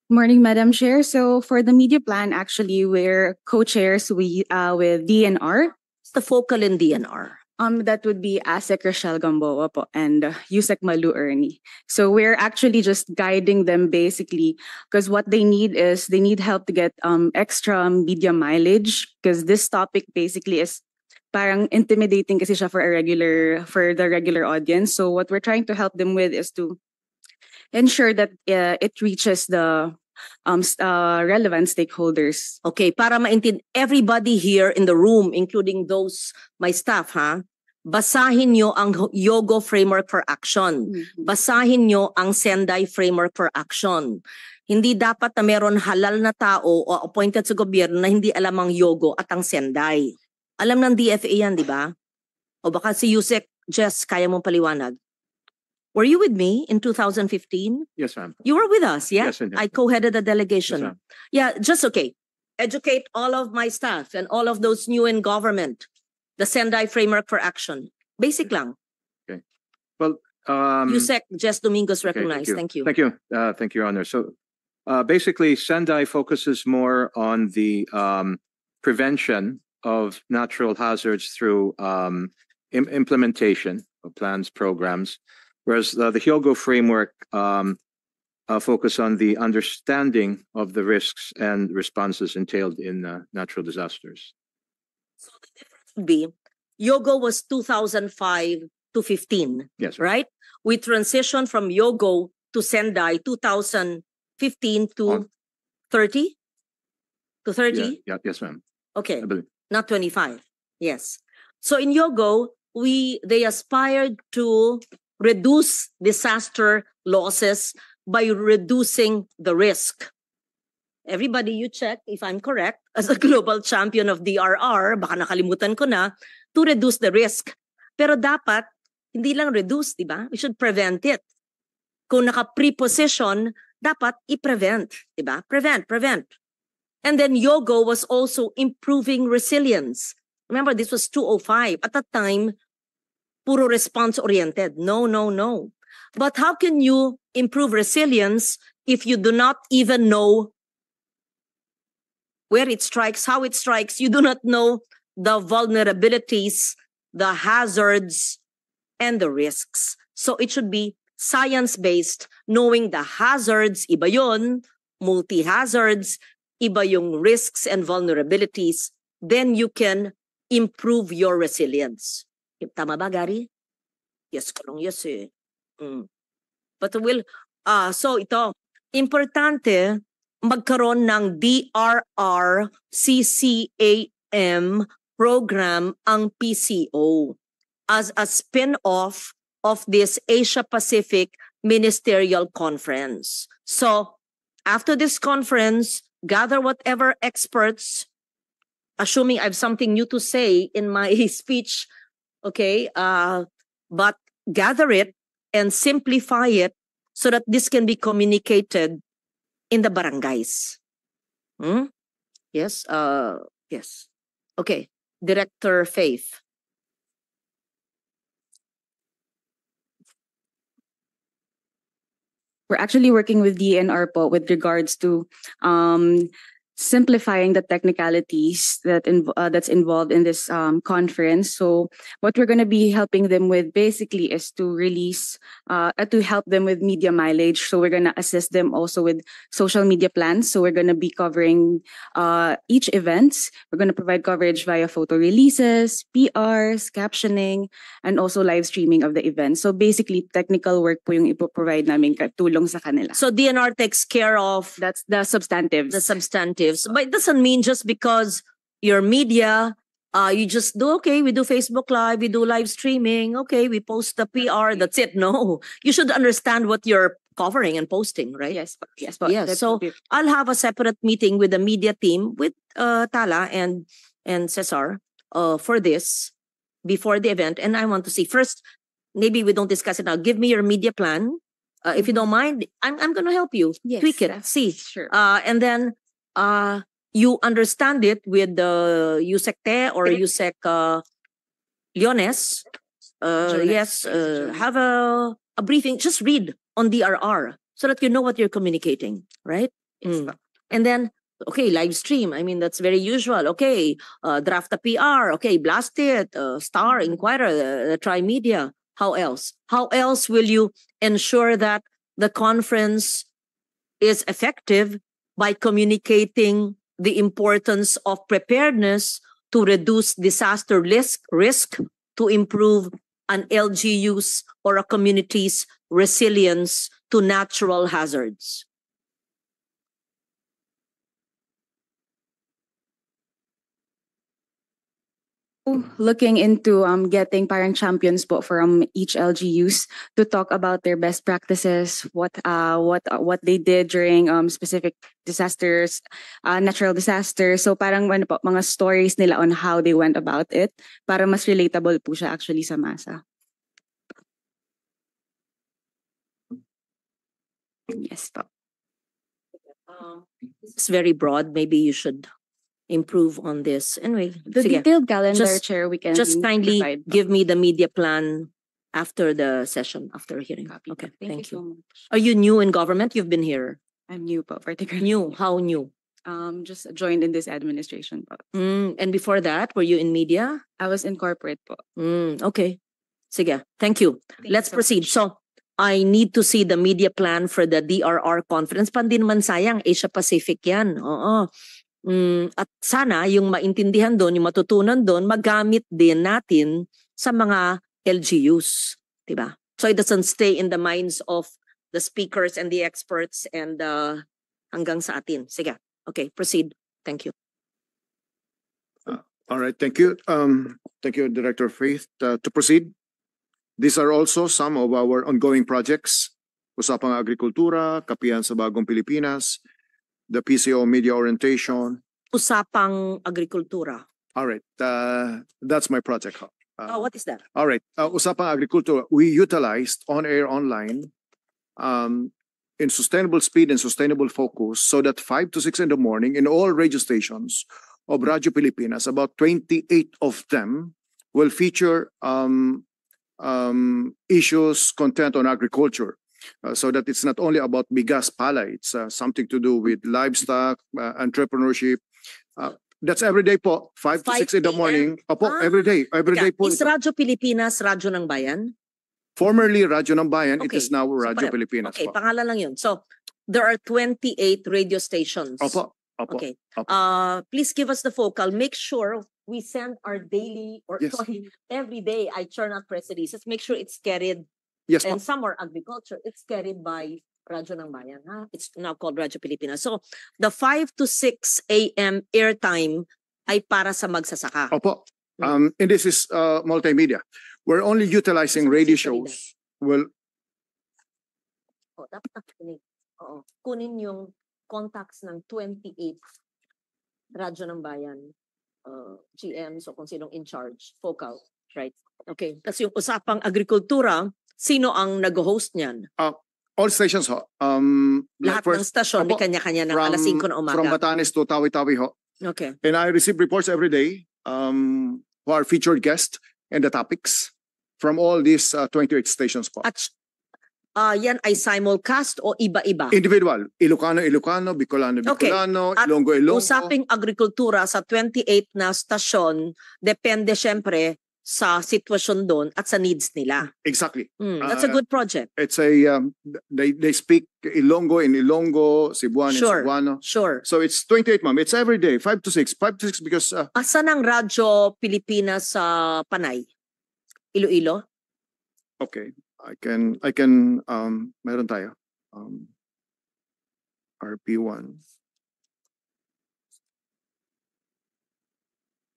Morning, Madam Chair. So for the media plan, actually, we're co-chairs with DNR. It's the focal in DNR. That would be ASEC Rochelle Gamboa po, and USEC Malu Ernie. So we're actually just guiding them basically because what they need is they need help to get extra media mileage because this topic basically is parang intimidating kasi siya for the regular audience. So what we're trying to help them with is to ensure that it reaches the relevant stakeholders. Okay, para maintindihan everybody here in the room, including those my staff, basahin nyo ang Yogo Framework for Action. Basahin nyo ang Sendai Framework for Action. Hindi dapat na meron halal na tao o appointed sa gobyerno na hindi alam ang Yogo at ang Sendai. Alam ng DFA yan, di ba? O baka si Yusek, Jess, kaya mong paliwanag. Were you with me in 2015? Yes, ma'am. You were with us, yeah? Yes, indeed. I co-headed the Yes, delegation. ma'am. Yeah, just okay. Educate all of my staff and all of those new in government. The Sendai Framework for Action. Basic lang. Well, Yusek, Jess Domingos okay, recognized. Thank you. Thank you. Thank you, Your Honor. So basically, Sendai focuses more on the prevention of natural hazards through implementation of plans, programs, whereas the Hyogo framework focus on the understanding of the risks and responses entailed in natural disasters. So the difference would be, Yogo was 2005 to 15, Yes. right? We transitioned from Yogo to Sendai 2015 to On- 30? To 30? Yeah, yes, ma'am. Okay. I believe. Not 25. Yes. So in Yogo, they aspired to reduce disaster losses by reducing the risk. Everybody, you check if I'm correct, as a global champion of DRR, baka nakalimutan ko na, to reduce the risk. Pero dapat, hindi lang reduce, di ba? We should prevent it. Kung naka-preposition, dapat i-prevent, di ba? Prevent. And then Yogo was also improving resilience. Remember, this was 205. At that time, puro response-oriented. No. But how can you improve resilience if you do not even know where it strikes, how it strikes? You do not know the vulnerabilities, the hazards, and the risks. So it should be science-based, knowing the hazards, iba yun, multi-hazards, iba yung risks and vulnerabilities, then you can improve your resilience. Tama ba, Gary? Yes, kalong yes eh. But so ito, importante magkaroon ng DRRCCAM program ang PCO as a spin-off of this Asia-Pacific Ministerial Conference. So, after this conference, gather whatever experts, assuming I have something new to say in my speech, okay, but gather it and simplify it so that this can be communicated in the barangays. Yes, yes. Okay, Director Faith. We're actually working with DNR po with regards to simplifying the technicalities that's involved in this conference. So what we're going to be helping them with basically is to release, to help them with media mileage. So we're going to assist them also with social media plans. So we're going to be covering each events. We're going to provide coverage via photo releases, PRs, captioning, and also live streaming of the event. So basically, technical work po yung ipoprovide namin tulong sa kanila. So DNR takes care of That's the substantives. the substantives. But it doesn't mean just because your media, you just do, okay, we do Facebook Live, we do live streaming, okay, we post the PR, that's it. No, you should understand what you're covering and posting, right? Yes, yes, Yes, so I'll have a separate meeting with the media team with Tala and Cesar for this before the event. And I want to see first, maybe we don't discuss it now. Give me your media plan. If you don't mind, I'm going to help you tweak it. See, sure. and then you understand it with the Yusek Te or Yusek Leones. Yes, have a briefing. Just read on DRR so that you know what you're communicating, right? And then, okay, live stream. I mean, that's very usual. Okay, draft a PR. Okay, blast it. Star, Inquirer, Try Media. How else? How else will you ensure that the conference is effective by communicating the importance of preparedness to reduce disaster risk to improve an LGU's or a community's resilience to natural hazards? Looking into getting parang champions po from each LGUs to talk about their best practices, what they did during specific disasters, natural disasters. So parang ano po, mga stories nila on how they went about it para mas relatable po siya actually sa masa. Yes po. It's very broad. Maybe you should improve on this. Anyway, The sige. detailed calendar, Just- Chair, we can Just kindly provide po. give me the media plan after the session, after hearing. Copy. Okay, Thank you so much. Are you new in government? You've been here. I'm new po, particularly. New? How new? Just joined in this administration po. And before that, were you in media? I was in corporate po. Okay. Sige. Thank you. Thank you Let's so proceed. much. So, I need to see the media plan for the DRR conference. Pandi naman sayang, Asia Pacific yan. Oo. At sana yung maintindihan doon, yung matutunan doon, magamit din natin sa mga LGUs. Diba? So it doesn't stay in the minds of the speakers and the experts and hanggang sa atin. Sige. Okay, proceed. Thank you. All right, thank you. Thank you, Director Faith. To proceed, these are also some of our ongoing projects. Usapang Agrikultura, Kapihan sa Bagong Pilipinas, the PCO Media Orientation. Usapang Agrikultura. All right, that's my project. What is that? All right, Usapang Agrikultura, we utilized on-air online in sustainable speed and sustainable focus so that 5 to 6 in the morning in all radio stations of Radyo Pilipinas, about 28 of them will feature issues, content on agriculture. So that it's not only about bigas pala, it's something to do with livestock, entrepreneurship. That's every day po, 5 to 6 in the 5 morning. Opo, Ah, every day Teka, po. is Radyo Pilipinas Radyo ng Bayan? Formerly Radyo ng Bayan, it Okay. is now Radyo pare- Pilipinas Okay, po. pangalan lang yun. So, there are 28 radio stations. Opo, opo. Okay. Opo. Please give us the focal. Make sure we send our daily or Yes. sorry, every day I churn out press releases. Make sure it's carried, Yes po. and some are agriculture. It's carried by Radyo ng Bayan. Ha? It's now called Radyo Pilipinas. So, the 5 to 6 a.m. airtime ay para sa magsasaka. Opo. And this is multimedia. We're only utilizing radio shows. Well, Oh, dapat nakikinig. Oo. Kunin yung contacts ng 28 Radyo ng Bayan, GMs o kung sinong in charge, focal, right? Okay. Kasi yung usapang agrikultura, sino ang nag-host niyan? all stations ho. Lahat ng stasyon may Opo. kanya-kanya ng alas 5 na From umaga. Batanes to Tawi-Tawi ho. Okay. And I receive reports every day who are featured guests and the topics from all these 28 stations po. At yan ay simulcast o iba-iba? Individual. Ilocano, Bicolano, Okay. Bicolano, At Ilonggo. Usaping agrikultura sa 28 na stasyon, depende syempre sa sitwasyon doon at sa needs nila. Exactly. That's a good project. It's a they speak Ilonggo in Ilonggo, Cebuano in Sure. Cebuano. Sure. So it's 28 ma'am. It's every day 5 to 6. 5 to 6 because Asan ang Radyo Pilipinas sa Panay? Iloilo? okay. I can meron tayo. RP1.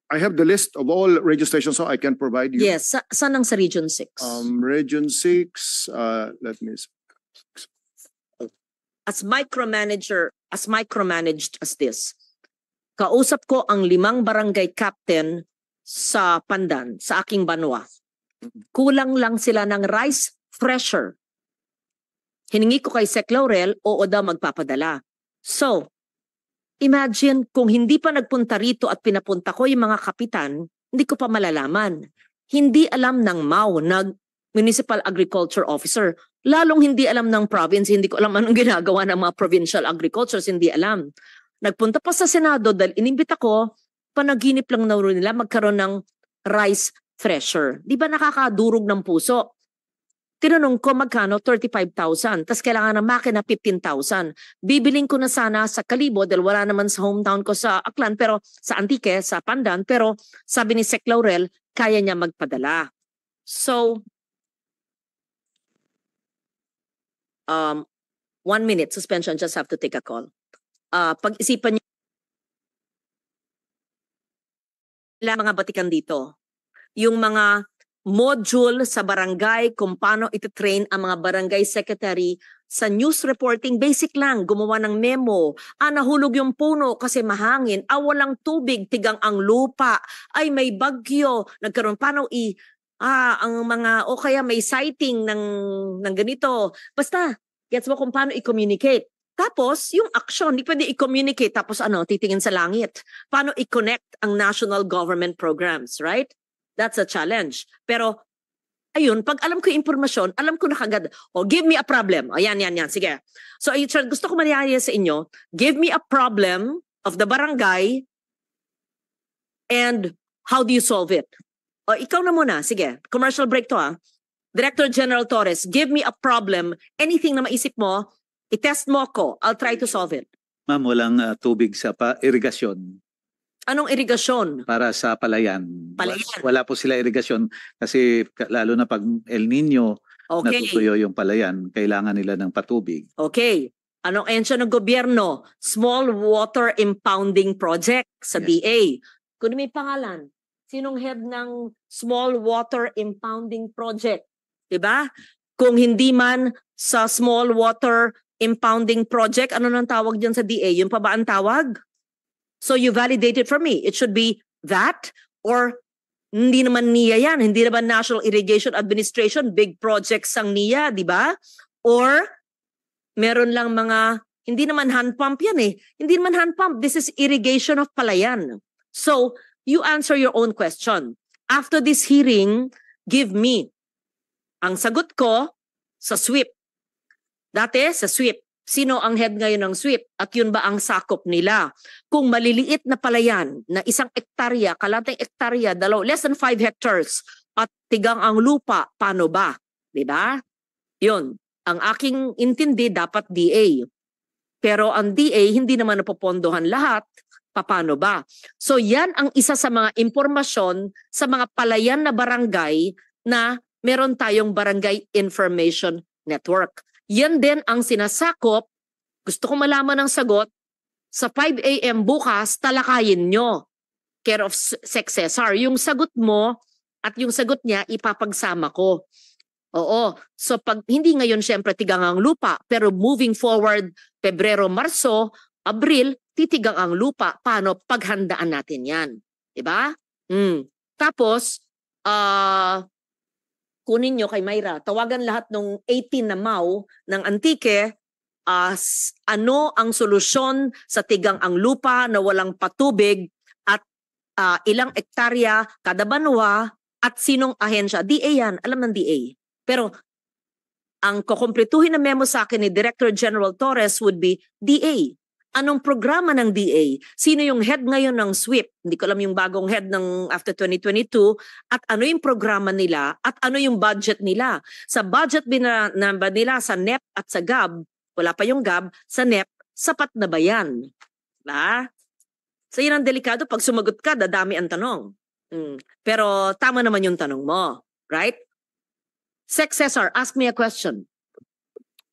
I have the list of all radio stations so I can provide you. Yes. Saan ang sa Region 6? Region 6, let me see. As micromanaged as this, kausap ko ang 5 barangay captain sa Pandan, sa aking banwa. Kulang lang sila ng rice thresher. Hiningi ko kay Sec Laurel, oo daw magpapadala. So, imagine kung hindi pa nagpunta rito at pinapunta ko yung mga kapitan, hindi ko pa malalaman. Hindi alam ng MAU, Municipal Agriculture Officer. Lalong hindi alam ng province, hindi ko alam anong ginagawa ng mga provincial agricultures, hindi alam. Nagpunta pa sa Senado dahil inimbita ko, panaginip lang na rin nila magkaroon ng rice thresher. Di ba nakakadurog ng puso? Tinanong ko magkano, 35,000. Tapos kailangan ng makina, 15,000. Bibiling ko na sana sa Kalibo dahil wala naman sa hometown ko sa Aklan, pero sa Antique, sa Pandan. Pero sabi ni Sec Laurel, kaya niya magpadala. So, 1 minute, suspension, just have to take a call. Pag-isipan niyo, mga batikan dito, yung mga module sa barangay kung paano ititrain ang mga barangay secretary sa news reporting, basic lang, gumawa ng memo. Nahulog yung puno kasi mahangin. Walang tubig, tigang ang lupa. Ay, may bagyo. Nagkaroon, paano ang mga, o kaya may sighting ng ganito. Basta, gets mo kung paano i-communicate. Tapos, yung action, di pwede i-communicate tapos titingin sa langit. Paano i-connect ang national government programs, right? That's a challenge. Pero, ayun, pag alam ko yung impormasyon, alam ko na kagad, give me a problem. Yan. Sige. So, ayun, gusto ko mangyari sa inyo, give me a problem of the barangay and how do you solve it? Ikaw na muna. Sige. Commercial break to Director General Torres, give me a problem. Anything na maisip mo, i-test mo ko. I'll try to solve it. Ma'am, walang tubig sa irigasyon Anong irigasyon? para sa palayan. Palayan. Wala po sila irigasyon kasi lalo na pag El Nino, Okay. natutuyo yung palayan, kailangan nila ng patubig. Okay. Anong ensya ng gobyerno? Small Water Impounding Project sa DA. Kung may pangalan, sinong head ng Small Water Impounding Project? Diba? Kung hindi man sa Small Water Impounding Project, ano nang tawag dyan sa DA? Yung pa ba ang tawag? So you validate it for me. It should be that or hindi naman NIA yan. Hindi naman National Irrigation Administration. Big projects ang NIA, di ba? Or meron lang mga, hindi naman hand pump yan eh. Hindi naman hand pump. This is irrigation of palayan. So you answer your own question. After this hearing, give me. Ang sagot ko, sa SWIP. Dati, sa SWIP. Sino ang head ngayon ng SWIP? At yun ba ang sakop nila? Kung maliliit na palayan na 1 hektarya, kalating hektarya, less than 5 hectares, at tigang ang lupa, paano ba? Di ba? Yun. Ang aking intindi, dapat DA. Pero ang DA, hindi naman napopondohan lahat. Paano ba? So yan ang isa sa mga impormasyon sa mga palayan na barangay na meron tayong Barangay Information Network. Yan din ang sinasakop. Gusto ko malaman ang sagot. Sa 5 a.m. bukas, talakayin nyo. Care of Successor. Yung sagot mo at yung sagot niya, ipapagsama ko. Oo. So pag hindi ngayon syempre tigang ang lupa, pero moving forward, Pebrero, Marso, Abril, titigang ang lupa. Paano? Paghandaan natin yan. Diba? Tapos, kunin nyo kay Myra, tawagan lahat ng 18 na MAU ng Antique, ano ang solusyon sa tigang ang lupa na walang patubig at ilang ektarya kada banwa at sinong ahensya. DA yan, alam ng DA. Pero ang kukumpletuhin na memo sa akin ni Director General Torres would be, DA, anong programa ng DA? Sino yung head ngayon ng SWIP? Hindi ko alam yung bagong head ng after 2022. At ano yung programa nila? At ano yung budget nila? Sa budget nila sa NEP at sa GAB, wala pa yung GAB, sa NEP, sapat na ba yan? Diba? So yun ang delikado. Pag sumagot ka, dadami ang tanong. Pero tama naman yung tanong mo. Right? Successor, ask me a question.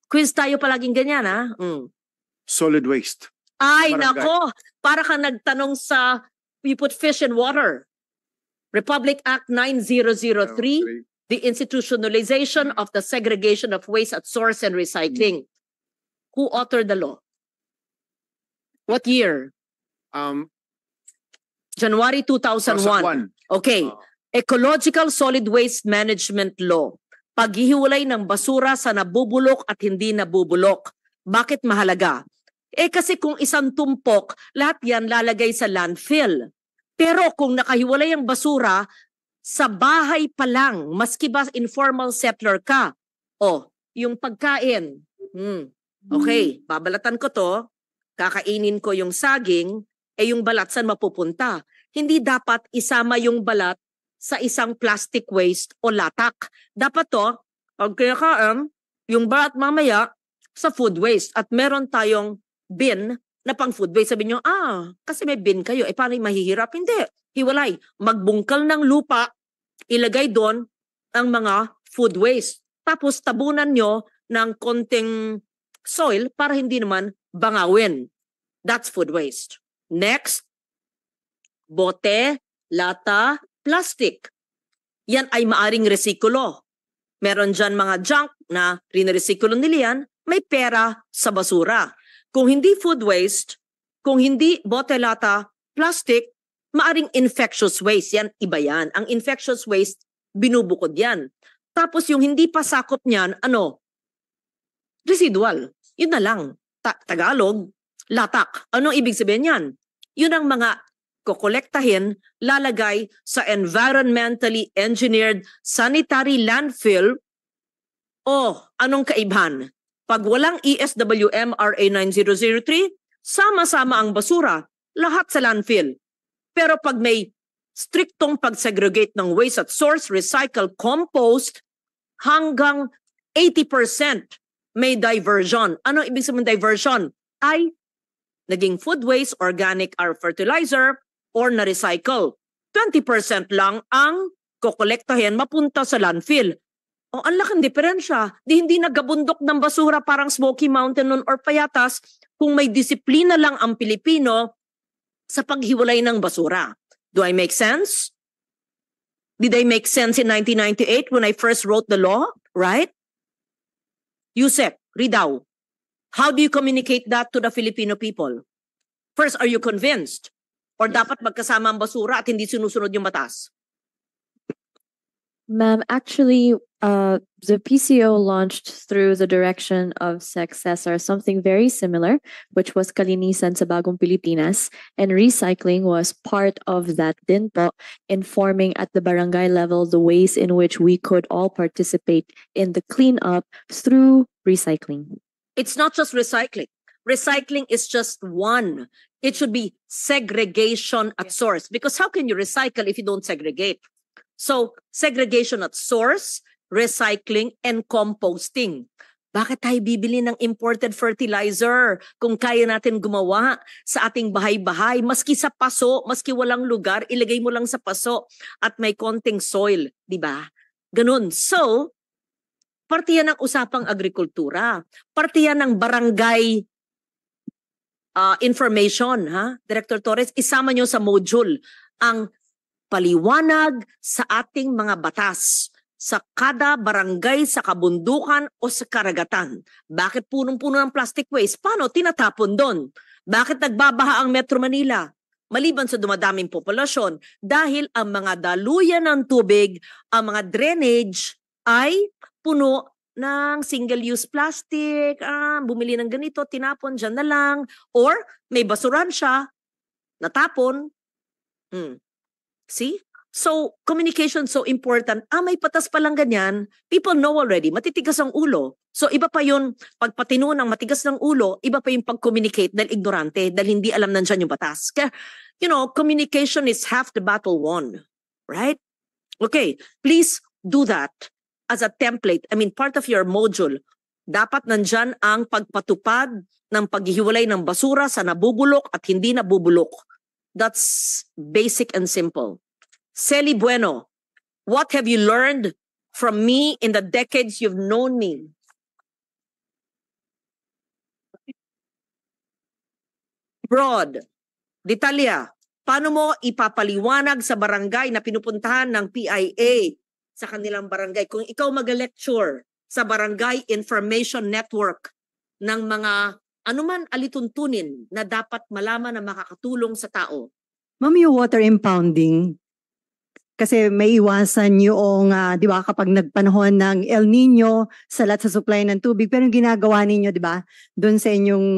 Quiz tayo palaging ganyan, ha? Solid waste. Ay, Barangay. nako. Para ka nagtanong sa you put fish in water. Republic Act 9003, the institutionalization of the segregation of waste at source and recycling. Who authored the law? What year? January 2001. Okay. Ecological Solid Waste Management Law. Paghihiwalay ng basura sa nabubulok at hindi nabubulok. Bakit mahalaga? Kasi kung isang tumpok, lahat yan lalagay sa landfill. Pero kung nakahiwalay ang basura, sa bahay pa lang, maski ba informal settler ka, yung pagkain. Okay, babalatan ko to, kakainin ko yung saging, yung balat saan mapupunta? Hindi dapat isama yung balat sa isang plastic waste o latak. Dapat to, pag kinakain, yung balat mamaya sa food waste. At meron tayong bin na pang food waste. Sabi nyo, kasi may bin kayo. Paano yung mahihirap? Hindi. Hiwalay. Magbungkal ng lupa, ilagay doon ang mga food waste. Tapos tabunan nyo ng konting soil para hindi naman bangawin. That's food waste. Next, bote, lata, plastic. Yan ay maaring resikulo. Meron dyan mga junk na rinresikulo nila yan, may pera sa basura. Kung hindi food waste, kung hindi bote, lata, plastic, maaring infectious waste. Yan, iba yan. Ang infectious waste, binubukod yan. Tapos yung hindi pa sakop niyan, residual. Yun na lang. Tagalog, latak. Anong ibig sabihin yan? Yun ang mga kokolektahin, lalagay sa environmentally engineered sanitary landfill. Anong kaibahan? Pag walang ESWM RA 9003, sama-sama ang basura, lahat sa landfill. Pero pag may striktong pag-segregate ng waste at source, recycle, compost, hanggang 80% may diversion. Ano ibig sabihin diversion? Ay naging food waste, organic or fertilizer, or na-recycle. 20% lang ang kokolektahin mapunta sa landfill. Ang laking diferensya. Hindi nagabundok ng basura parang Smoky Mountain nun or Payatas kung may disiplina lang ang Pilipino sa paghiwalay ng basura. Do I make sense? Did I make sense in 1998 when I first wrote the law? Right? Yusek, Ridaw, how do you communicate that to the Filipino people? First, are you convinced? Or dapat magkasama ang basura at hindi sinusunod yung batas? Ma'am, actually, the PCO launched through the direction of Successor something very similar, which was Kalinisan sa Bagong Pilipinas, and recycling was part of that din po, informing at the barangay level the ways in which we could all participate in the cleanup through recycling. It's not just recycling. Recycling is just one. It should be segregation at source. Because how can you recycle if you don't segregate? So segregation at source, recycling, and composting. Bakit tayo bibili ng imported fertilizer kung kaya natin gumawa sa ating bahay-bahay? Maski sa paso, maski walang lugar, ilagay mo lang sa paso at may konting soil, di ba? Ganun. So, parte yan ng usapang agrikultura. Parte yan ng barangay information, ha? Director Torres, isama nyo sa module ang paliwanag sa ating mga batas sa kada barangay, sa kabundukan o sa karagatan. Bakit punong-puno ng plastic waste? Paano? Tinatapon doon. Bakit nagbabaha ang Metro Manila? Maliban sa dumadaming populasyon, dahil ang mga daluyan ng tubig, ang mga drainage ay puno ng single-use plastic, bumili ng ganito, tinapon, dyan na lang, or may basuran siya, natapon. See? So, communication so important. May patas palang ganyan. People know already. Matitigas ang ulo. So, iba pa yun, pagpatino ng matigas ng ulo, iba pa yung pag-communicate dahil ignorante, dahil hindi alam nandyan yung batas. Kaya, communication is half the battle won. Right? Okay, please do that as a template. I mean, part of your module. Dapat nandyan ang pagpatupad ng paghihiwalay ng basura sa nabubulok at hindi nabubulok. That's basic and simple. Celi Bueno, what have you learned from me in the decades you've known me? Broad, detalya, paano mo ipapaliwanag sa barangay na pinupuntahan ng PIA sa kanilang barangay? Kung ikaw mag-lecture sa Barangay Information Network ng mga anuman alituntunin na dapat malaman na makakatulong sa tao. Ma'am, yung water impounding, kasi may iwasan yung, di ba, kapag nagpanahon ng El Nino, salat sa supply ng tubig. Pero yung ginagawa ninyo, di ba, doon sa inyong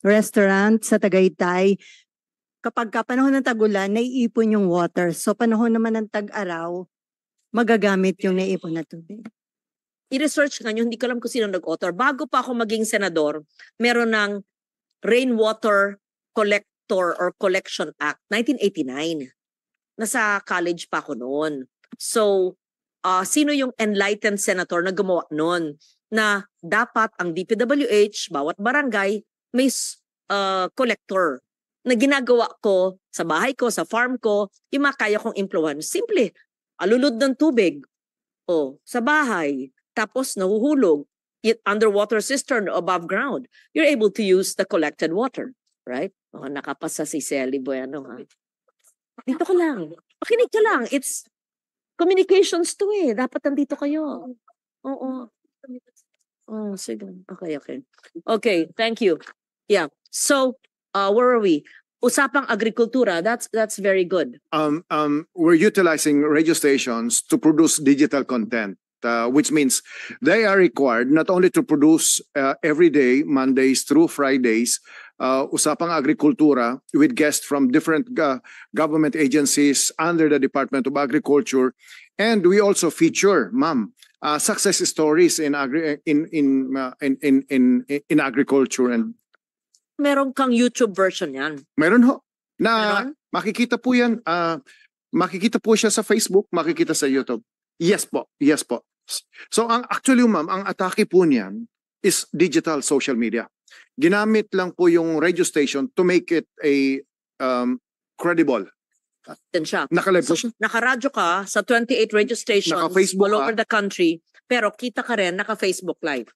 restaurant sa Tagaytay, kapag panahon ng tag-ulan, naiipon yung water. So panahon naman ng tag-araw, magagamit yung naiipon na tubig. I-research nga nyo, hindi ko alam kung sino nag-author. Bago pa ako maging senador, meron ng Rainwater Collector or Collection Act, 1989. Nasa college pa ako noon. So, sino yung enlightened senator na gumawa noon na dapat ang DPWH, bawat barangay, may collector na ginagawa ko sa bahay ko, sa farm ko, yung makaya kong influence. Simple, alulod ng tubig sa bahay, tapos nahuhulog, underwater cistern above ground. You're able to use the collected water, right? Nakapasa si Celi Bueno, ha? Dito ka lang. Makinig ka lang. It's communications to eh. Dapat nandito kayo. Oo. Sige. Okay. Okay, thank you. Yeah. So, where are we? Usapang agrikultura. That's very good. We're utilizing radio stations to produce digital content, which means they are required not only to produce every day, Mondays through Fridays, Usapang Agrikultura with guests from different government agencies under the Department of Agriculture, and we also feature, ma'am, success stories in agriculture. And meron kang YouTube version yan? Meron ho. Na makikita po yan, makikita po siya sa Facebook, makikita sa YouTube. Yes po. So actually, ma'am, ang atake po niyan is digital social media. Ginamit lang po yung radio station to make it a credible. Yan siya. Nakalive po So, siya. nakaradyo ka sa 28 radio stations Naka-Facebook all ka. over the country, pero kita ka rin naka-Facebook live.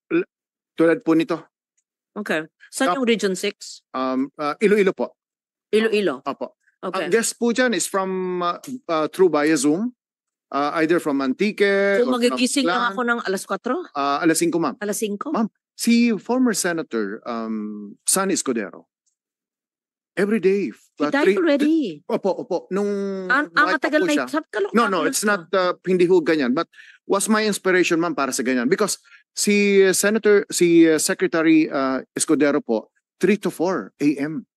Tulad po nito. Okay. Saan yung Region 6? Iloilo po. Iloilo. Opo. Okay. Ang guest po dyan is from through via Zoom. Either from Antique Kung or from magigising lang Clan. ako ng alas 4, Alas 5, ma'am. alas 5. Ma'am, si former Senator San Escudero, every day. He died already. Opo. Nung Ang buhay pa matagal po na siya. ito. No, it's not hindi ho ganyan. But was my inspiration, ma'am, para sa ganyan. Because si Secretary Escudero po, 3 to 4 a.m.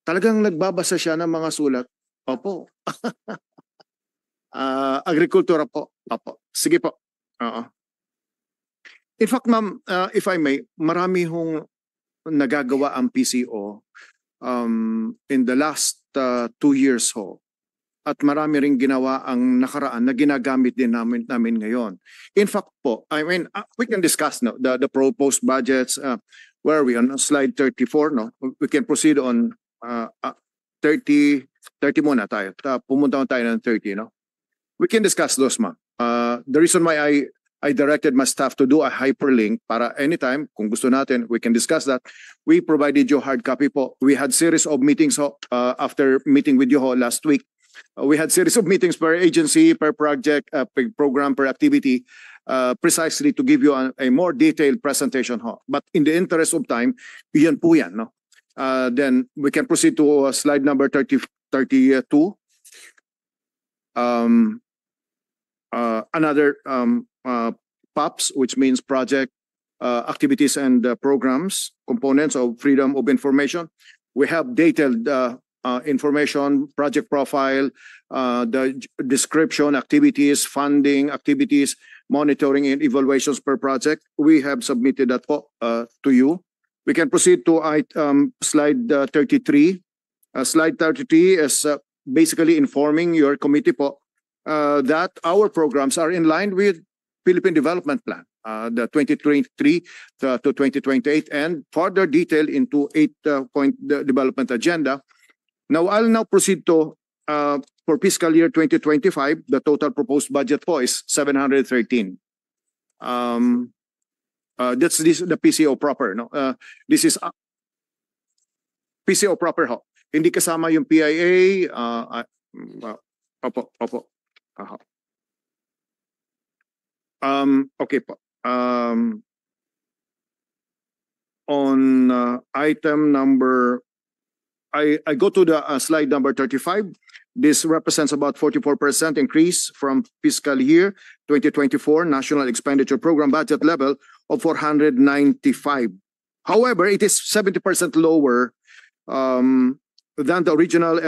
Talagang nagbabasa siya ng mga sulat. Opo. Agrikultura po. Opo. Sige po. Oo. In fact, ma'am, if I may, marami hong nagagawa ang PCO in the last 2 years ho. at marami ring ginawa ang nakaraan na ginagamit din namin ngayon. In fact po, I mean, we can discuss no, the proposed budgets. Where are we on slide 34? No, we can proceed on 30 muna tayo. Pumunta tayo ng 30, no? We can discuss those, ma'am. The reason why I directed my staff to do a hyperlink para anytime, kung gusto natin, we can discuss that. We provided you hard copy po. We had series of meetings after meeting with you last week. We had series of meetings per agency, per project, per program, per activity, precisely to give you a more detailed presentation. But in the interest of time, yan po yan, no? Then we can proceed to slide number 32. Another POPs, which means project activities and programs, components of freedom of information. We have detailed information, project profile, the description, activities, funding, activities, monitoring and evaluations per project. We have submitted that to you. We can proceed to slide 33. Slide 33 is basically informing your committee that our programs are in line with Philippine Development Plan, the 2023 to 2028, and further detailed into 8-point development agenda. Now, I'll now proceed to, for fiscal year 2025, the total proposed budget is 713. That's the PCO proper. No? This is PCO proper. Hindi kasama yung PIA. Opo. Okay po. On item number, I go to the slide number 35. This represents about 44% increase from fiscal year 2024 National Expenditure Program budget level of 495. However, it is 70% lower than the original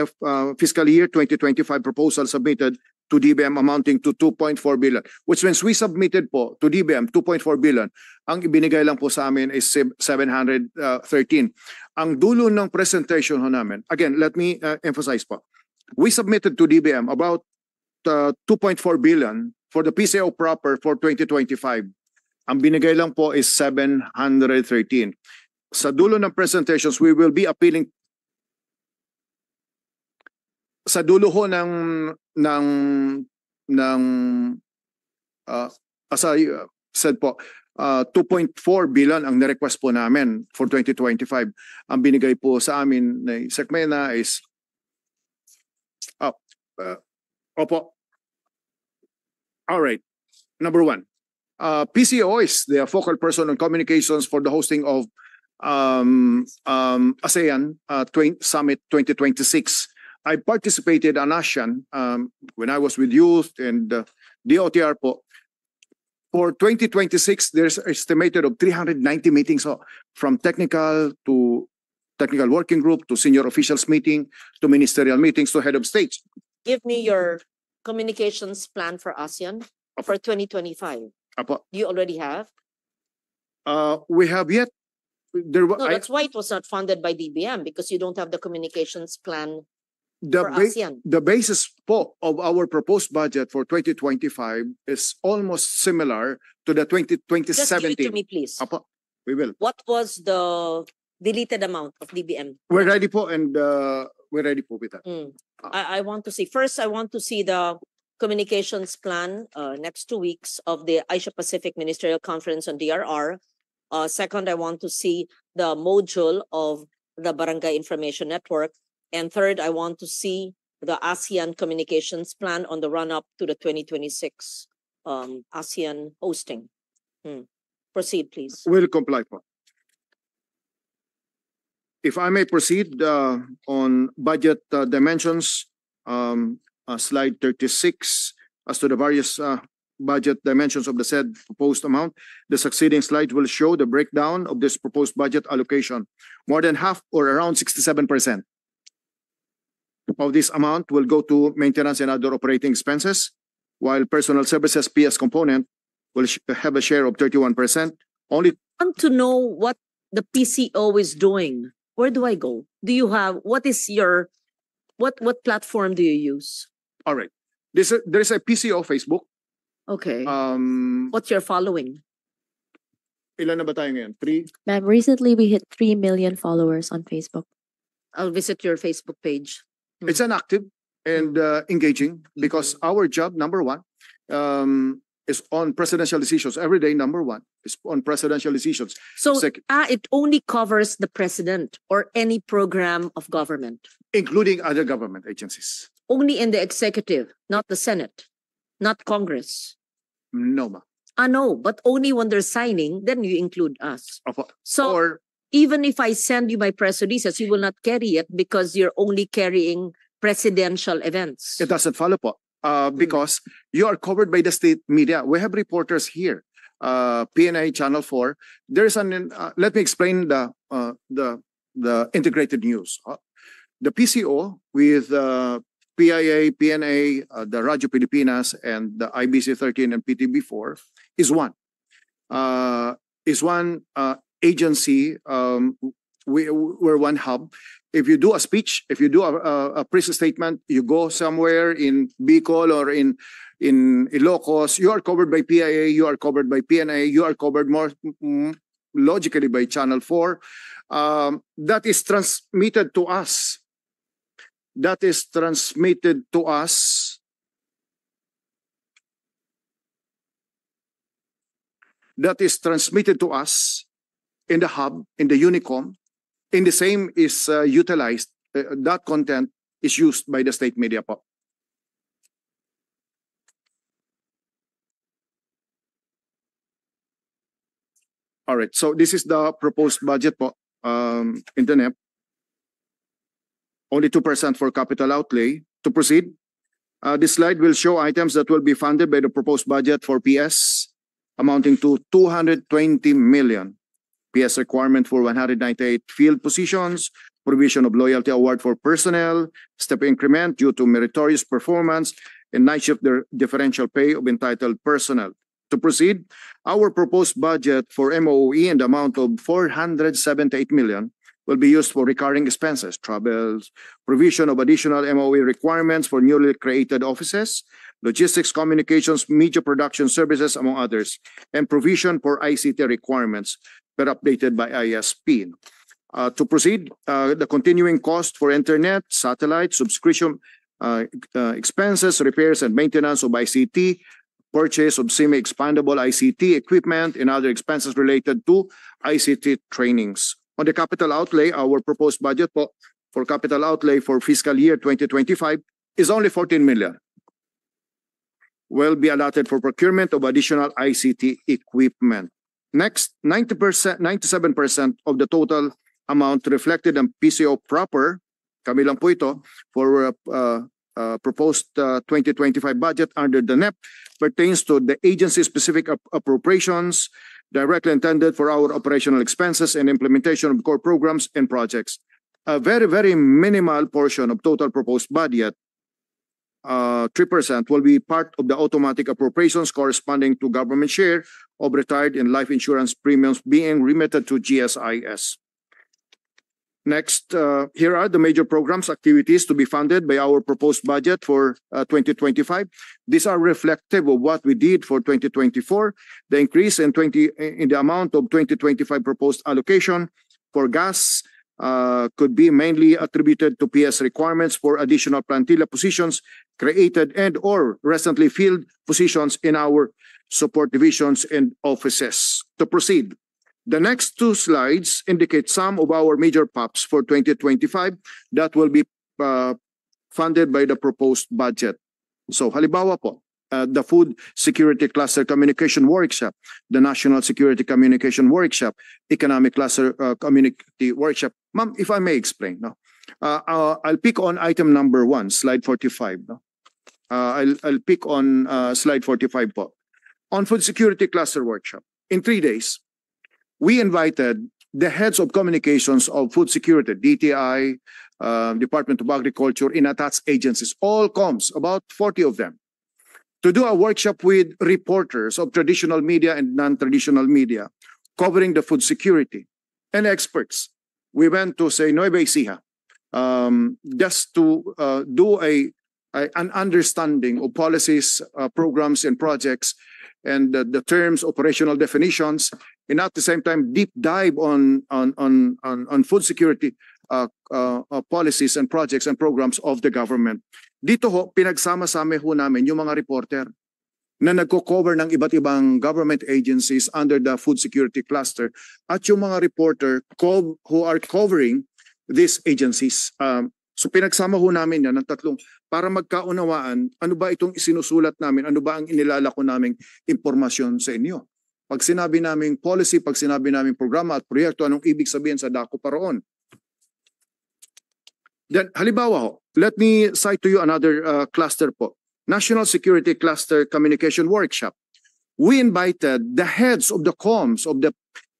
fiscal year 2025 proposal submitted to DBM amounting to 2.4 billion, which means we submitted po to DBM 2.4 billion. Ang ibinigay lang po sa amin is 713. Ang dulo ng presentation namin, again, let me emphasize po. We submitted to DBM about 2.4 billion for the PCO proper for 2025. Ang binigay lang po is 713. Sa dulo ng presentations, we will be appealing sa dulo ho as I said po, 2.4 billion ang na-request po namin for 2025. Ang binigay po sa amin ni Secmena is opo. All right. Number one, PCO is the focal person on communications for the hosting of ASEAN Summit 2026. I participated on ASEAN when I was with youth and DOTR po. For 2026, there's estimated of 390 meetings from technical to technical working group to senior officials meeting to ministerial meetings to head of states. Give me your communications plan for ASEAN for 2025. Apo. Do you already have? We have yet. No, that's why it was not funded by DBM, because you don't have the communications plan for ASEAN. The basis po of our proposed budget for 2025 is almost similar to the 2017. Just give it to me, please. Apo, we will. What was the deleted amount of DBM? We're ready po, and we're ready po with that. I want to see. First, I want to see the communications plan next 2 weeks of the Asia Pacific Ministerial Conference on DRR. Second, I want to see the module of the Barangay Information Network. And third, I want to see the ASEAN communications plan on the run-up to the 2026 ASEAN hosting. Proceed, please. We'll comply po. If I may proceed on budget dimensions, slide 36, as to the various budget dimensions of the said proposed amount, the succeeding slide will show the breakdown of this proposed budget allocation. More than half, or around 67%. Of this amount will go to maintenance and other operating expenses, while personal services PS component will have a share of 31%. Only I want to know what the PCO is doing. Where do I go? Do you have, what is your, what platform do you use? All right. There's a PCO Facebook. Okay. Um, What's your following? ilan na ba tayo ngayon? 3? Ma'am, recently we hit 3 million followers on Facebook. I'll visit your Facebook page. It's an active and engaging because our job, number one, is on presidential decisions. Every day, number one is on presidential decisions. So Sec- it only covers the president or any program of government. including other government agencies. Only in the executive, not the Senate, not Congress. No, ma. No, but only when they're signing, then you include us. Opo. So Or even if I send you my press releases, you will not carry it because you're only carrying presidential events. it doesn't follow po. Because you are covered by the state media. We have reporters here. PNA Channel 4. There's let me explain the integrated news. The PCO with PIA, PNA, the Radyo Pilipinas, and the IBC 13 and PTB4 is one. Agency. We're one hub. If you do a speech, if you do a press statement, you go somewhere in Bicol or in Ilocos, you are covered by PIA, you are covered by PNA, you are covered more logically by Channel 4. That is transmitted to us. That is transmitted to us. That is transmitted to us in the hub, in the Unicom. In the same is utilized. That content is used by the state media po. All right. So this is the proposed budget po. Internet. Only 2% for capital outlay. To proceed, this slide will show items that will be funded by the proposed budget for PS, amounting to 220 million. PS requirement for 198 field positions, provision of loyalty award for personnel, step increment due to meritorious performance, and night shift differential pay of entitled personnel. To proceed, our proposed budget for MOE in the amount of 478 million will be used for recurring expenses, travels, provision of additional MOE requirements for newly created offices, logistics, communications, media production services, among others, and provision for ICT requirements, but updated by ISP. To proceed, the continuing cost for internet, satellite, subscription expenses, repairs and maintenance of ICT, purchase of semi-expandable ICT equipment, and other expenses related to ICT trainings. On the capital outlay, our proposed budget for capital outlay for fiscal year 2025 is only 14 million. Will be allotted for procurement of additional ICT equipment. Next, 97% of the total amount reflected in PCO proper, kami lang po ito, for proposed 2025 budget under the NEP pertains to the agency-specific appropriations directly intended for our operational expenses and implementation of core programs and projects. A very, very minimal portion of total proposed budget, 3%, will be part of the automatic appropriations corresponding to government share of retired and life insurance premiums being remitted to GSIS. Next, here are the major programs activities to be funded by our proposed budget for 2025. These are reflective of what we did for 2024. The increase in the amount of 2025 proposed allocation for gas could be mainly attributed to PS requirements for additional plantilla positions created and or recently filled positions in our support divisions and offices. To proceed, the next two slides indicate some of our major POPs for 2025 that will be funded by the proposed budget. So, halimbawa po, the Food Security Cluster Communication Workshop, the National Security Communication Workshop, Economic Cluster Community Workshop. Ma'am, if I may explain, no? I'll pick on item number 1, slide 45. No? I'll pick on slide 45 po. On Food Security Cluster Workshop, in 3 days, we invited the heads of communications of food security, DTI, Department of Agriculture, in attached agencies, all coms, about 40 of them, to do a workshop with reporters of traditional media and non-traditional media covering the food security and experts. We went to, say, Nueva Ecija, just to do a an understanding of policies, programs, and projects, and the terms, operational definitions, and at the same time deep dive on food security policies and projects and programs of the government. Dito ho, pinagsama-sama ho namin yung mga reporter na nagko-cover ng iba't ibang government agencies under the food security cluster at yung mga reporter who are covering these agencies. So pinagsama ho namin yan ng tatlong para magkaunawaan ano ba itong isinusulat namin, ano ba ang inilalako naming impormasyon sa inyo. Pag sinabi naming policy, pag sinabi naming programa at proyekto, anong ibig sabihin sa dako paroon? Then, halimbawa ho, let me cite to you another cluster po. National Security Cluster Communication Workshop. We invited the heads of the COMs of the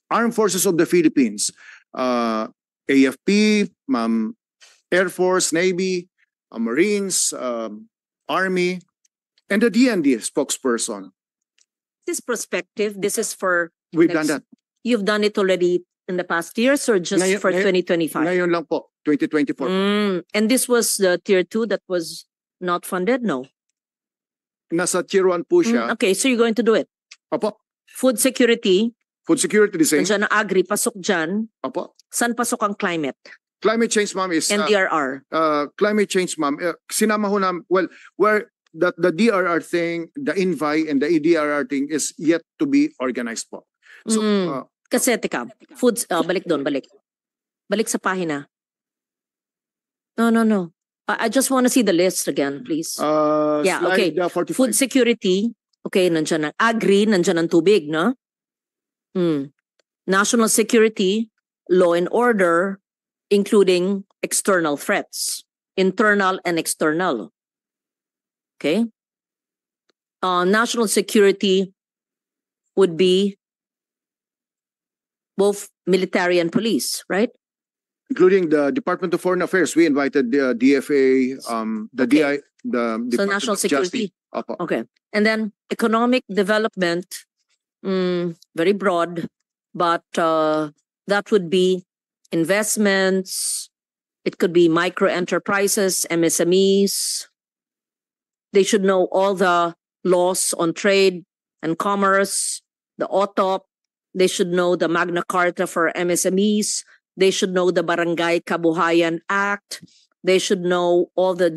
Armed Forces of the Philippines, AFP, Air Force, Navy, Marines, Army, and the DND spokesperson. This perspective, this is for We've done that. You've done it already in the past years or just for 2025? Ngayon lang po, 2024. And this was the tier 2 that was not funded? No. Nasa tier 1 po siya. Okay, so you're going to do it. Opo. Food security, Food security the same. nandiyan na agri, pasok dyan. Opo. Saan pasok ang climate? Climate change, ma'am, is And DRR. climate change, ma'am. Sinama ho namin, well, where the DRR thing, the INVI and the EDRR thing is yet to be organized po. So, Kasi, teka, foods, balik doon, balik. Balik sa pahina. No. I just want to see the list again, please. Yeah, okay. slide 45. Food security, okay, nandiyan ang agri, nandiyan ang tubig, no? National security, law and order, including external threats, internal and external. Okay? National security would be both military and police, right? Including the Department of Foreign Affairs. We invited the DFA, the Okay. DI, the So Department national of Justice. security. Opo. Okay. And then economic development, very broad, but that would be investments. It could be micro enterprises, MSMEs. They should know all the laws on trade and commerce, the OTOP. They should know the Magna Carta for MSMEs. They should know the Barangay Kabuhayan Act. They should know all the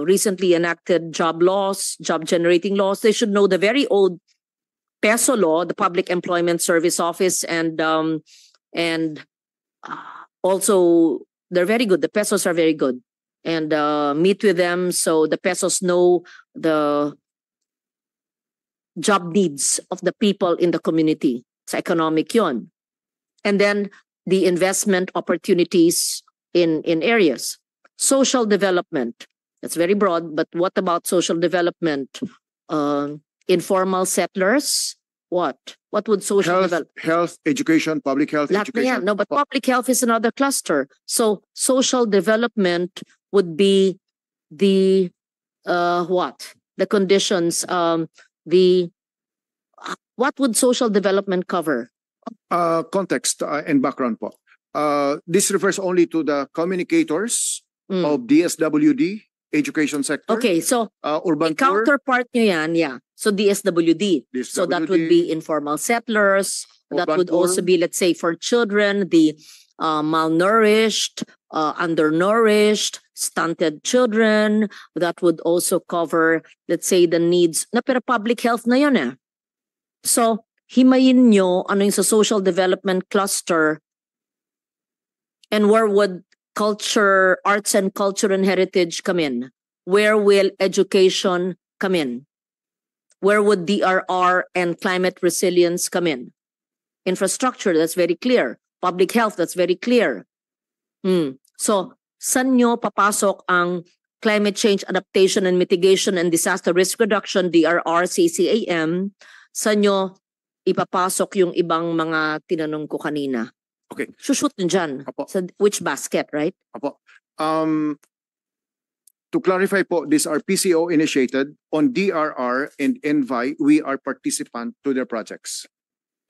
recently enacted job laws, job generating laws. They should know the very old PESO law, the Public Employment Service Office, and also they're very good. The PESOs are very good, and meet with them so the PESOs know the job needs of the people in the community. Sa economic yun. And then the investment opportunities in areas. Social development. That's very broad, but what about social development? Informal settlers? What would social development? Health, education, public health, Lahat na yan. education. No, but Opo. public health is another cluster. So social development would be the what? The conditions. What would social development cover? Context and background po. This refers only to the communicators Mm. of DSWD, education sector. Okay, so Urban poor, counterpart nyo yan, yeah. So DSWD. So that would be informal settlers. That Urban would also poor. be, let's say, for children, the malnourished, undernourished, stunted children. That would also cover, let's say, the needs. Na pero public health na yun eh. So, himayin nyo ano yung sa social development cluster, and where would culture, arts and culture and heritage come in? Where will education come in? Where would DRR and climate resilience come in? Infrastructure, that's very clear. Public health, that's very clear. So, saan nyo papasok ang climate change adaptation and mitigation and disaster risk reduction, DRR, CCAM? Saan nyo ipapasok yung ibang mga tinanong ko kanina? Okay. Shoot nyo dyan. Apo. Sa which basket, right? Apo. To clarify po, these are PCO initiated. On DRR and NVI, we are participant to their projects.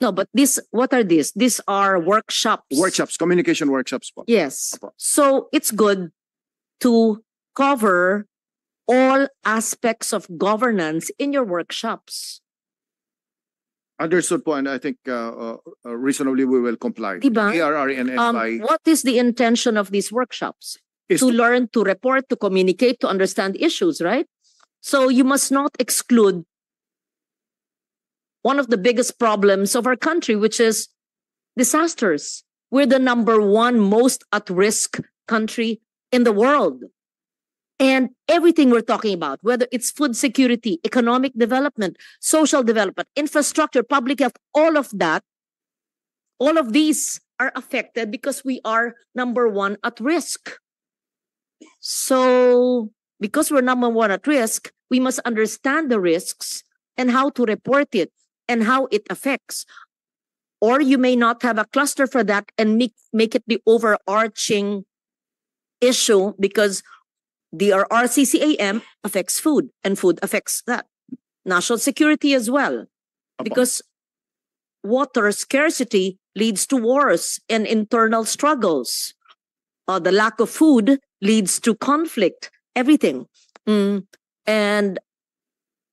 No, but what are these? These are workshops. Workshops, communication workshops po. Yes. Apo. So it's good to cover all aspects of governance in your workshops. Understood po, and I think reasonably we will comply. Diba? ARR and NFI What is the intention of these workshops? is To learn, to report, to communicate, to understand issues, right? So you must not exclude one of the biggest problems of our country, which is disasters. We're the number one most at-risk country in the world. And everything we're talking about, whether it's food security, economic development, social development, infrastructure, public health, all of that, all of these are affected because we are number one at risk. So because we're number one at risk, we must understand the risks and how to report it and how it affects. Or you may not have a cluster for that and make it the overarching issue, because the RCCAM affects food and food affects that. National security as well, because water scarcity leads to wars and internal struggles. The lack of food leads to conflict, everything. And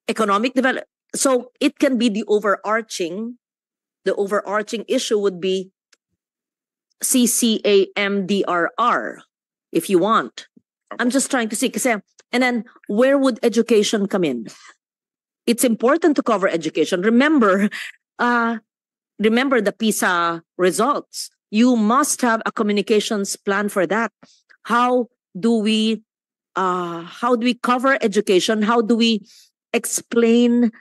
economic development. So it can be the overarching issue would be CCAMDRR, if you want. I'm just trying to see. And then where would education come in? It's important to cover education. Remember the PISA results. You must have a communications plan for that. How do we cover education? How do we explain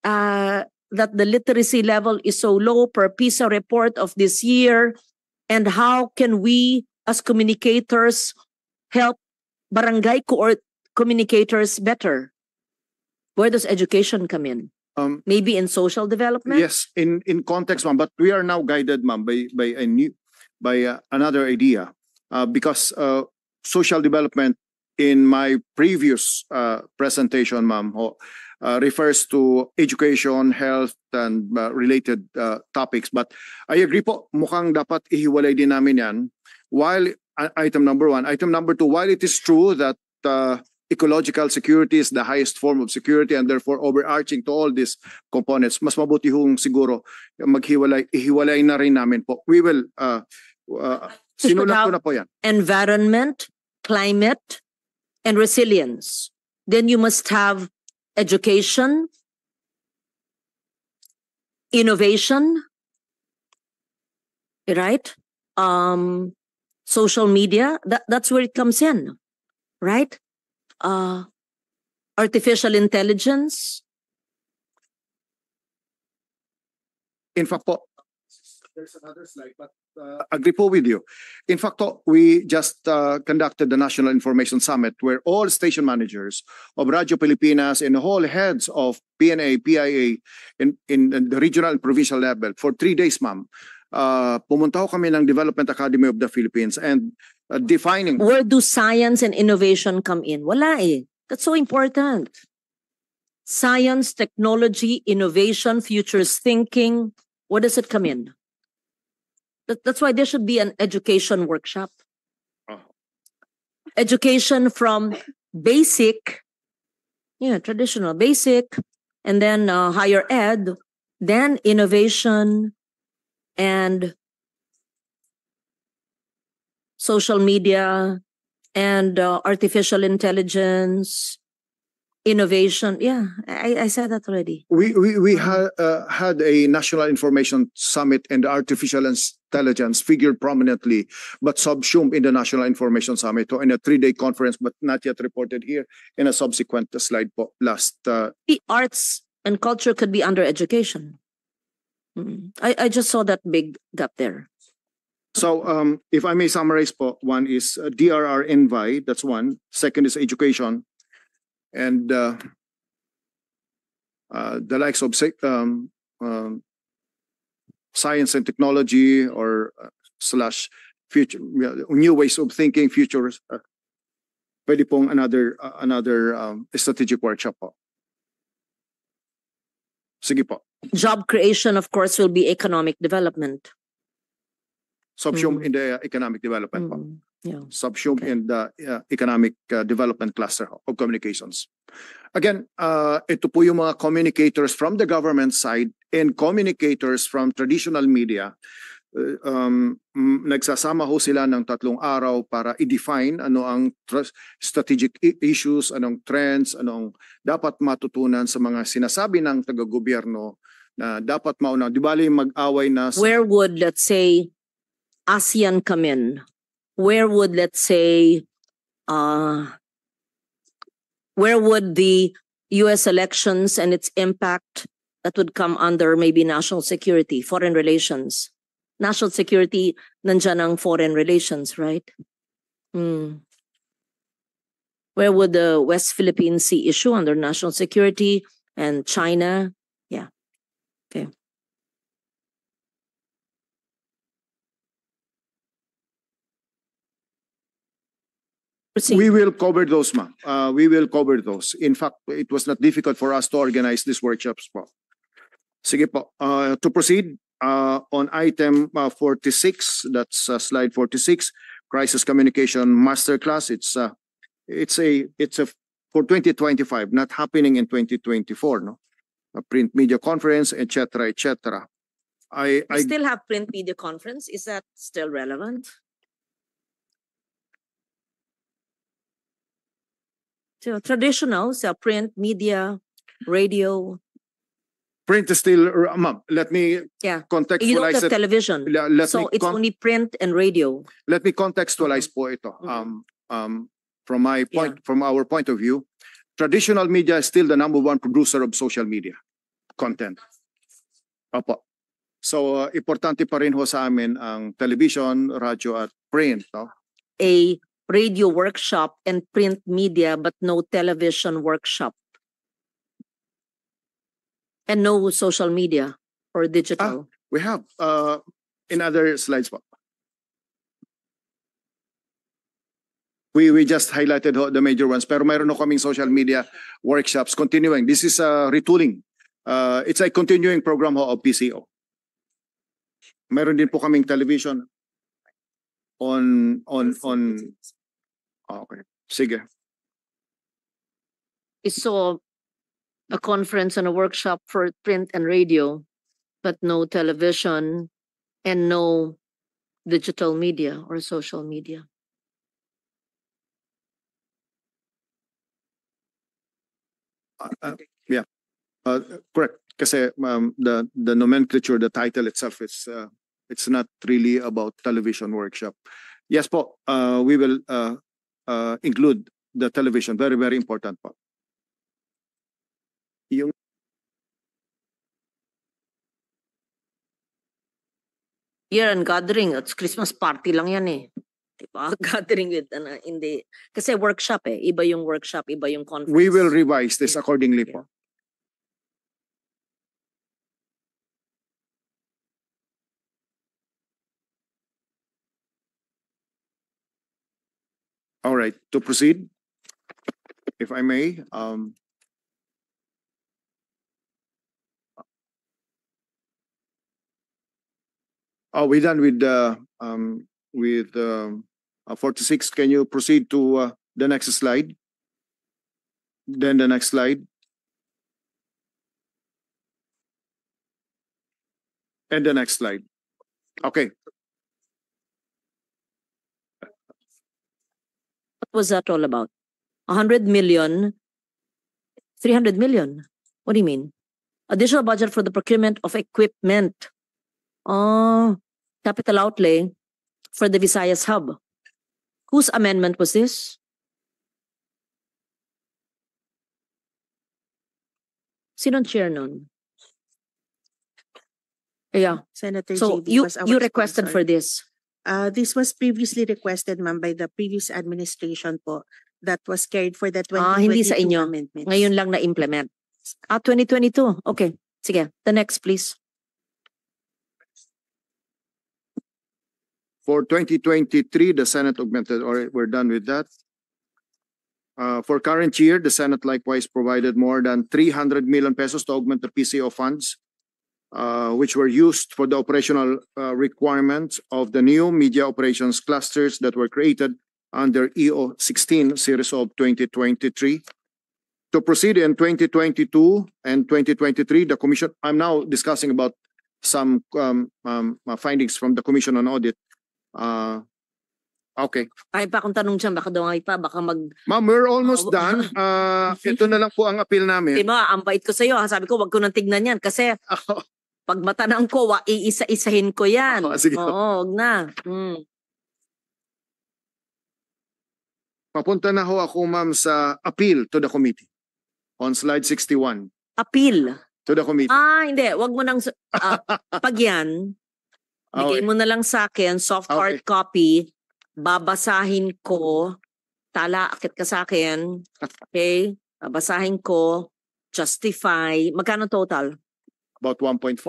that the literacy level is so low per PISA report of this year? And how can we as communicators help barangay communicators better? Where does education come in? Maybe in social development? yes, in context, ma'am, but we are now guided, ma'am, by another idea, because social development in my previous presentation, ma'am, refers to education, health, and related topics. But I agree po, mukhang dapat ihiwalay din namin yan. While item number one, item number two, while it is true that ecological security is the highest form of security and therefore overarching to all these components, mas mabuti hong siguro ihiwalay na rin namin po. We will, sinulat ko na po yan. Environment, climate, and resilience. Then you must have education, innovation, right? Social media, that's where it comes in, right? Artificial intelligence. In fact po, there's another slide, but agree po with you. In fact po, we just conducted the National Information Summit where all station managers of Radio Pilipinas and all heads of PNA, PIA in the regional and provincial level for 3 days, ma'am. Pumunta ho kami ng Development Academy of the Philippines and defining. Where do science and innovation come in? Wala eh. That's so important. Science, technology, innovation, futures thinking. Where does it come in? That's why there should be an education workshop. Education from basic, traditional, basic, and then higher ed, then innovation, and social media, and artificial intelligence, innovation. Yeah, I said that already. We had a National Information Summit, and artificial intelligence figured prominently, but subsumed in the National Information Summit in a 3-day conference, but not yet reported here in a subsequent slide po last. The arts and culture could be under education. I just saw that big gap there. So if I may summarize po, one is DRR NVI, that's one. Second is education. And the likes of science and technology or slash future, new ways of thinking, futures. Pwede pong another strategic workshop po. Sige po. Job creation, of course, will be economic development. Subsume in the economic development po. Yeah. subsumed Okay. in the economic development cluster of communications. Again, ito po yung mga communicators from the government side and communicators from traditional media. Nagsasama ho sila ng 3 araw para i-define ano ang strategic issues, anong trends, anong dapat matutunan sa mga sinasabi ng taga-gobyerno na dapat mauna. Di bali mag-away na sa Where would, let's say, ASEAN come in? Where would, let's say, where would the US elections and its impact that would come under maybe national security, foreign relations? National security, nandyan ang foreign relations, right? Where would the West Philippine Sea issue under national security and China? Yeah. Okay. Proceed. We will cover those, ma'am. We will cover those. In fact, it was not difficult for us to organize these workshops po. Sige po. To proceed, on item 46, that's slide 46, Crisis Communication Masterclass. It's a for 2025, not happening in 2024, no? A print media conference, etc., etc. We still have print media conference. Is that still relevant? So traditional, so print media, radio. Print is still, ma'am, let me Yeah. You don't contextualize have it. television. So it's only print and radio. Let me contextualize po ito. From my point, from our point of view, traditional media is still the #1 producer of social media content. Opo. So, importante pa rin ho sa amin ang television, radyo at print. No? A radio workshop and print media, but no television workshop. And no social media or digital. We have in other slides po. We just highlighted the major ones, pero mayroon na kaming social media workshops continuing. This is retooling. It's a continuing program ho of PCO. Mayroon din po kaming television on okay. Sige. So a conference and a workshop for print and radio, but no television and no digital media or social media. Yeah, correct. Kasi the nomenclature, the title itself is it's not really about television workshop. Yes po, we will include the television. Very, very important po. Yung Year and gathering, it's Christmas party lang yan eh. Diba? Gathering with, hindi. Kasi workshop eh. Iba yung workshop, iba yung conference. we will revise this accordingly po. All right, to proceed, if I may, are we done with 46? Can you proceed to the next slide? Then the next slide. And the next slide. Okay. What was that all about? 100 million, 300 million. What do you mean? Additional budget for the procurement of equipment. Oh, capital outlay for the Visayas hub. Whose amendment was this? Sinong chair nun? Yeah. Senator So JB was our you requested sponsor. for this. This was previously requested, ma'am, by the previous administration po that was carried for the 2022 Hindi sa inyo. amendments. Ngayon lang na-implement. 2022. Okay. Sige. The next, please. For 2023, the Senate augmented, or we're done with that. For current year, the Senate likewise provided more than 300 million pesos to augment the PCO funds. which were used for the operational requirements of the new media operations clusters that were created under EO 16 series of 2023. To proceed in 2022 and 2023, the Commission, I'm now discussing about some findings from the Commission on Audit. Okay. Ay pa akong tanong dyan, baka daw ay pa, baka mag... Ma'am, we're almost done. Ito na lang po ang appeal namin. Di ba, ang bait ko sa'yo. Sabi ko, wag ko nang tignan yan kasi pag matanang ko, iisa-isahin ko yan. Sige. Oo, wag na. Papunta na ho ako, ma'am, sa appeal to the committee. On slide 61. Appeal. To the committee. Hindi. Wag mo nang... pag yan, bigay mo na lang sa akin, soft hard copy, babasahin ko, tala, akit ka sa akin, okay? Babasahin ko, justify. Magkano total? About 1.4.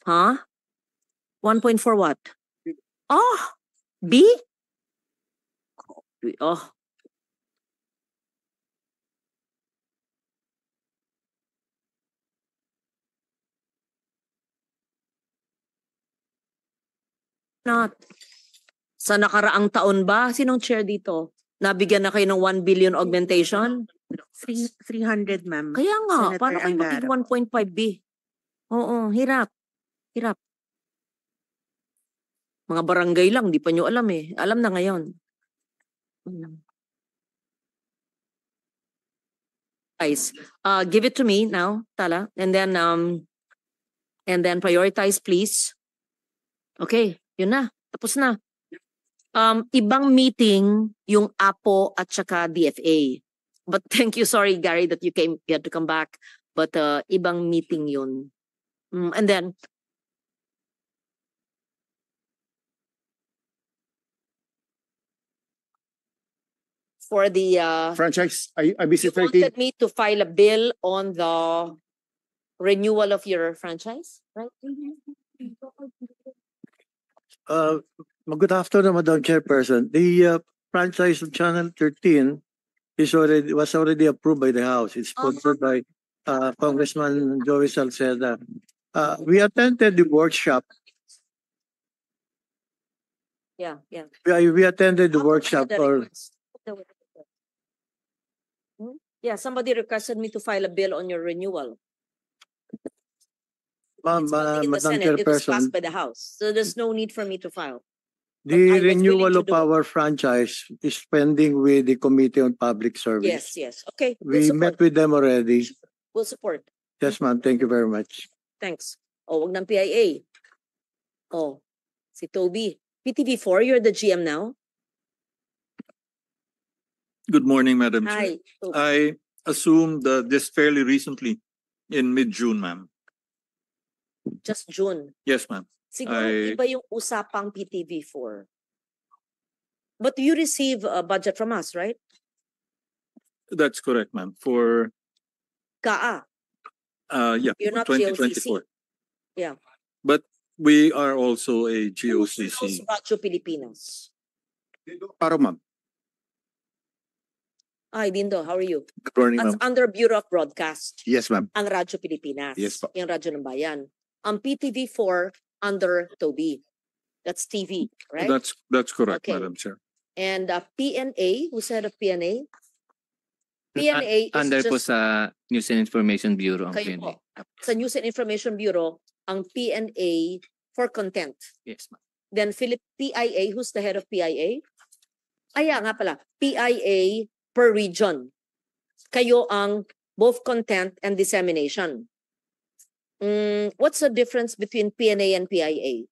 Huh? 1.4 what? Oh, B? Oh. Not. Sa nakaraang taon ba? Sinong chair dito? Nabigyan na kayo ng 1 billion augmentation? 300, ma'am. Kaya nga, Senator paano kayo Angara maging 1.5B? Oo, hirap. Hirap. Mga barangay lang, di pa nyo alam eh. Alam na ngayon. Guys, give it to me now, Tala. And then prioritize, please. Okay, yun na. Tapos na. Ibang meeting yung APO at saka DFA. But thank you, sorry Gary that you had to come back. But ibang meeting yun. And then for the Franchise, you IBC 13. wanted me to file a bill on the renewal of your franchise, right? Good afternoon, Madam Chairperson. The franchise of Channel 13 was already approved by the House. It's sponsored by Congressman Joey Salceda. We attended the workshop. Yeah. We attended the workshop. Yeah, somebody requested me to file a bill on your renewal. Ma'am, It's pending in the Madam Senate. It was Chairperson, passed by the House. So there's no need for me to file. I the was renewal willing to of do it. our franchise is pending with the Committee on Public Service. Yes. Okay, we'll We support. met with them already. We'll support. Yes, ma'am. Thank you very much. Thanks. Wag ng PIA. Si Toby. PTV4, you're the GM now? Good morning, Madam Chair. Hi. Toby. I assumed this fairly recently in mid-June, ma'am. Just June. Yes, ma'am. Siguro I- iba yung usapang PTV4. But you receive a budget from us, right? That's correct, ma'am. For KAA. yeah, You're not 2024. GOCC. Yeah. But we are also a Who's GOCC. Radyo Pilipinas? Para ma'am. Hi, Dindo. How are you? Good morning, That's under Bureau of Broadcast. Yes, ma'am. Ang Radyo Pilipinas. Yes po. Yung Radyo ng Bayan. Ang PTV4 under Toby. That's TV, right? That's correct, Okay. Madam Chair. And PNA, who's head of PNA? PNA is Under po just sa News and Information Bureau ang kayo PNA. po. Sa News and Information Bureau, ang PNA for content. Yes, ma'am. Then PIA, who's the head of PIA? Nga pala, PIA per region. Kayo ang both content and dissemination. What's the difference between PNA and PIA?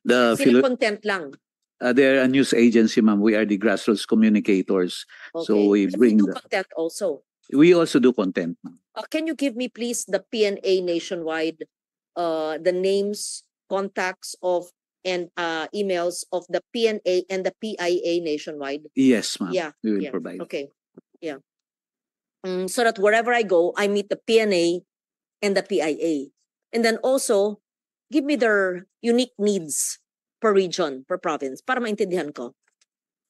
Sila content lang. They're a news agency, ma'am. We are the grassroots communicators. Okay. So we But bring do the- content also. We also do content, ma'am. Can you give me please the PNA nationwide, the names, contacts of and emails of the PNA and the PIA nationwide? Yes, ma'am. Yeah, We will yeah. provide. Okay. Yeah. So that wherever I go, I meet the PNA and the PIA. And then also, give me their unique needs per region, per province, para maintindihan ko.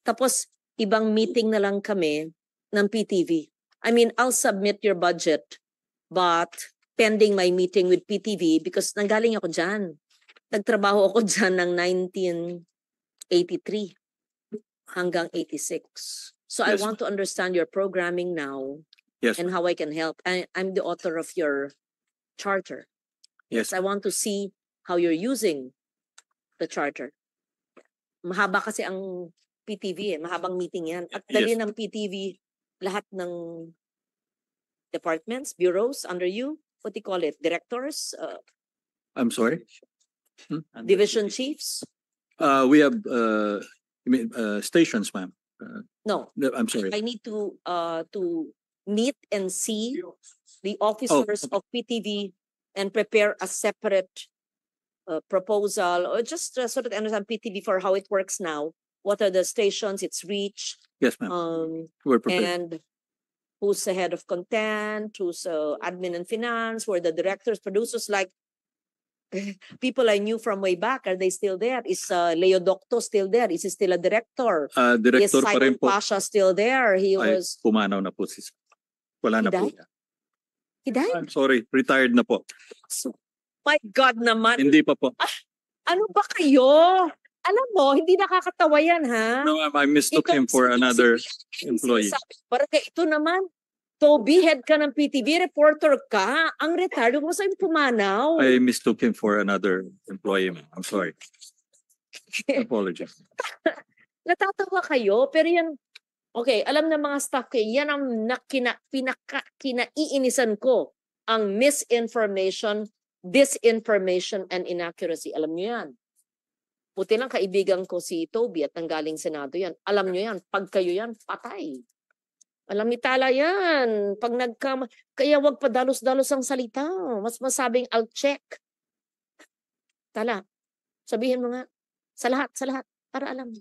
Tapos, ibang meeting na lang kami ng PTV. I mean, I'll submit your budget, but pending my meeting with PTV because nanggaling ako dyan. Nagtrabaho ako dyan ng 1983 hanggang 86. So I Yes, want to understand your programming now Yes, and how I can help. I'm the author of your charter. yes. I want to see how you're using the charter. Mahaba kasi ang PTV mahabang meeting yan. At dali Yes. ng PTV lahat ng departments, bureaus under you. What do you call it? Directors, I'm sorry. division chiefs? We have stations, ma'am. No, I'm sorry. I need to meet and see the officers of PTV and prepare a separate proposal or just sort of understand PTV for how it works now. What are the stations, its reach, Yes, ma'am. We're prepared. and who's the head of content, who's admin and finance, who are the directors, producers, like people I knew from way back. Are they still there? Is Leo Docto still there? Is he still a director? Is Director pa rin Simon po. Pasha still there? He Ay, was, pumanaw na po si Wala He na po. died? He died? I'm sorry, retired na po. So, my God naman. Hindi pa po. Ano ba kayo? Alam mo, hindi nakakatawa yan, ha? No, ma'am, I mistook him for another employee. Parang ito naman, Toby, head ka ng PTV, reporter ka, ang retired, huwag mo sa'yo pumanaw. I mistook him for another employee, ma'am. I'm sorry. Apologies. Natatawa kayo, pero yan, okay, alam ng mga staff kayo, yan ang kinaiinisan ko, ang misinformation, disinformation, and inaccuracy. Alam nyo yan. Buti lang kaibigan ko si Toby at nanggaling Senado yan. Alam nyo yan, pag kayo yan, patay. Alam ni Tala yan. Pag kaya wag pa dalos-dalos ang salita. Mas masabing, I'll check. Tala, sabihin mo nga, sa lahat, para alam.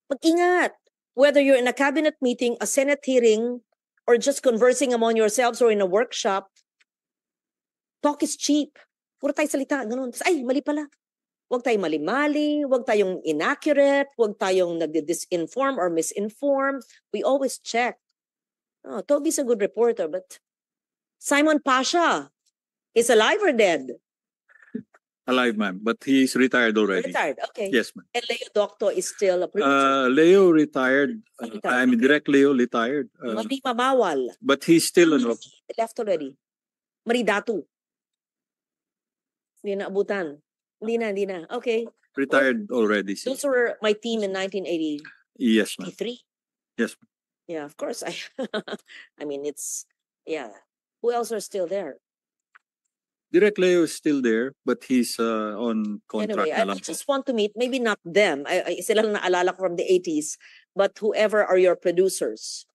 Mag-ingat. Whether you're in a cabinet meeting, a Senate hearing, or just conversing among yourselves or in a workshop, talk is cheap. Puro tayo salita, ganun. Ay, mali pala. Huwag tayong mali-mali, huwag tayong inaccurate, huwag tayong nag-disinform or misinform. We always check. Oh, Toby's a good reporter, but Simon Pasha is alive or dead? Alive, ma'am. But he's retired already. Retired, okay. Yes, ma'am. And Leo Docto is still a producer. Leo retired. Retired. I mean, Direct Leo retired. Mari Mamawal. But he's still Left already. Maridatu. Hindi na abutan. Hindi na. Okay. retired already. Those were my team in 1983. Yes, ma'am. Yes, ma'am. Yeah, of course. I mean, it's, yeah. Who else are still there? Direct Leo is still there, but he's on contract Anyway, I na lang po. just want to meet, maybe not them, sila lang naalala ko from the 80s, but whoever are your producers.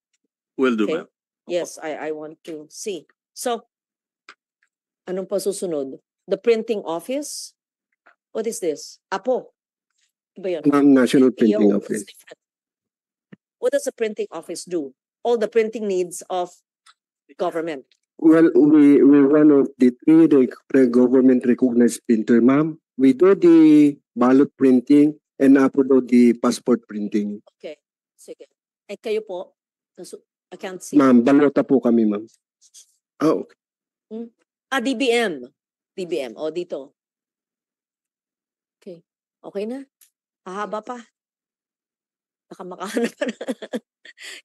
Will do, Okay. ma'am. Yes, I want to see. So, anong pa susunod? The printing office? What is this? Apo. Iba yun. Ma'am, National Printing PO, Office. it's different. What does the printing office do? All the printing needs of government. Well, we're one of the three government recognized printer, ma'am. We do the ballot printing and Apo do the passport printing. Okay. Sige. Eh, kayo po? I can't see. Ma'am, balota po kami, ma'am. Oh, okay. DBM. DBM. O, dito. Okay. Okay na. Hahaba pa. Baka makahanap pa na.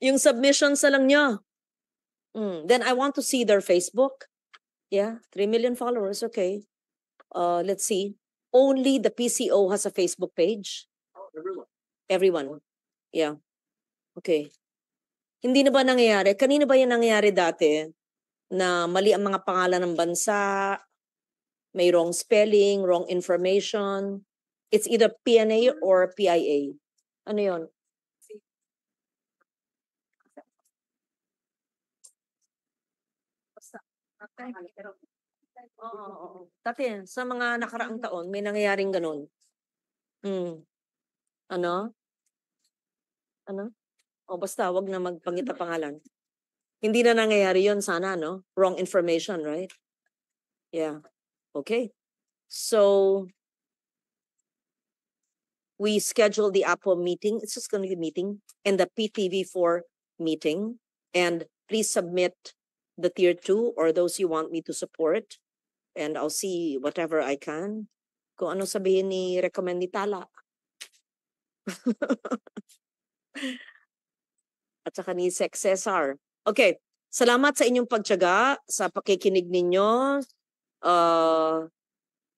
Yung submissions na lang nyo. Then I want to see their Facebook. Yeah, 3 million followers. Okay. Let's see. Only the PCO has a Facebook page. Everyone. Yeah. Okay. Hindi na ba nangyayari? Kanina ba yan nangyayari dati na mali ang mga pangalan ng bansa, may wrong spelling, wrong information? It's either PNA or PIA. Ano yun? Oo. Dati, sa mga nakaraang taon, may nangyayaring ganun. Ano? Ano? O basta, wag na magpangita pangalan. Hindi na nangyayari yon sana, no? Wrong information, right? Yeah. Okay. So, we scheduled the Apple meeting. It's just going to be a meeting and the PTV4 meeting. And please submit the tier 2 or those you want me to support. And I'll see whatever I can. Kung ano sabihin ni recommend ni Tala. At saka ni Sec Cesar. Okay. Salamat sa inyong pagtiyaga, sa pakikinig ninyo,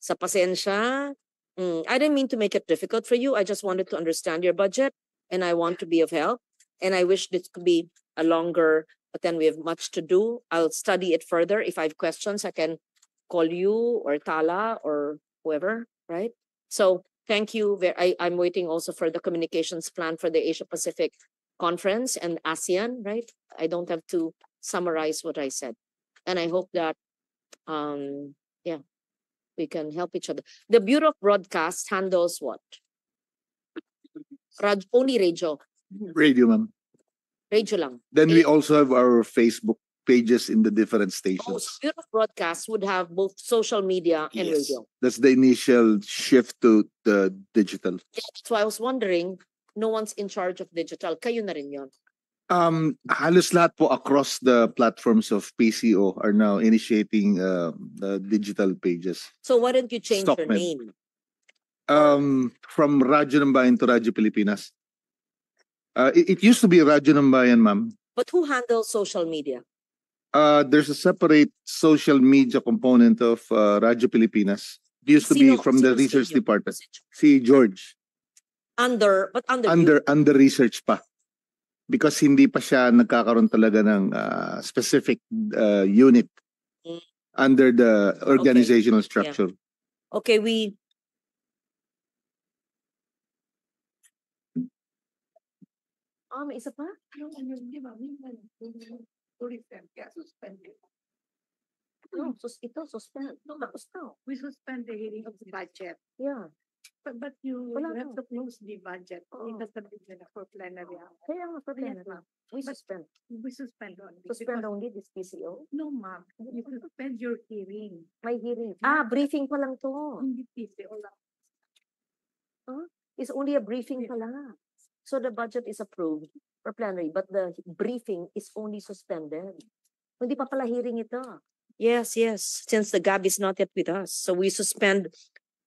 sa pasensya. I didn't mean to make it difficult for you. I just wanted to understand your budget and I want to be of help. And I wish this could be a longer, but then we have much to do. I'll study it further. If I have questions, I can call you or Tala or whoever, right? So thank you. I'm waiting also for the communications plan for the Asia Pacific Conference and ASEAN, right? I don't have to summarize what I said. And I hope that, we can help each other. The Bureau of Broadcast handles what? Only radio. Radio, ma'am. Radio lang. Then we also have our Facebook pages in the different Oh, stations. Bureau of Broadcast would have both social media and Yes. radio. That's the initial shift to the digital. Yeah, so I was wondering, no one's in charge of digital. Kayo na rin yun. Halos lahat po across the platforms of PCO are now initiating the digital pages. So why don't you change your Stockman. name? From Radyo ng Bayan to Radyo Pilipinas. It used to be Radyo ng Bayan, ma'am. But who handles social media? There's a separate social media component of Radyo Pilipinas. It used to be from the sino research senior? department. Si George. Under you? Under research pa. Because hindi pa siya nagkakaroon talaga ng specific unit under the organizational structure. Okay, may isa pa? No, suspend. No, tapos na. We suspend the hearing of the budget. Yeah. But you Wala have na. to close the budget. Oo. It has to be for plenary. Kaya nga, plenary. We But suspend. We suspend only. Suspend because- only this PCO? No, ma'am. You suspend your hearing. May hearing. Briefing pa lang to. Hindi PCO lang. It's only a briefing pa lang. So the budget is approved for plenary, but the briefing is only suspended. Hindi pa pala hearing ito. Yes. Since the GAB is not yet with us. So we suspend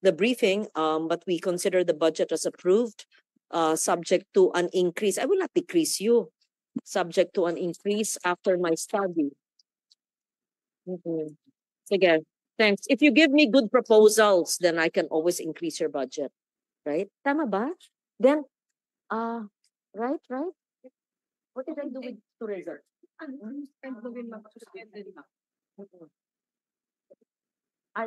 the briefing, but we consider the budget as approved, subject to an increase. I will not decrease you. Subject to an increase after my study. Sige, thanks. If you give me good proposals, then I can always increase your budget. Right? Tama ba? Then, right? What did I do with tourism? And we suspend,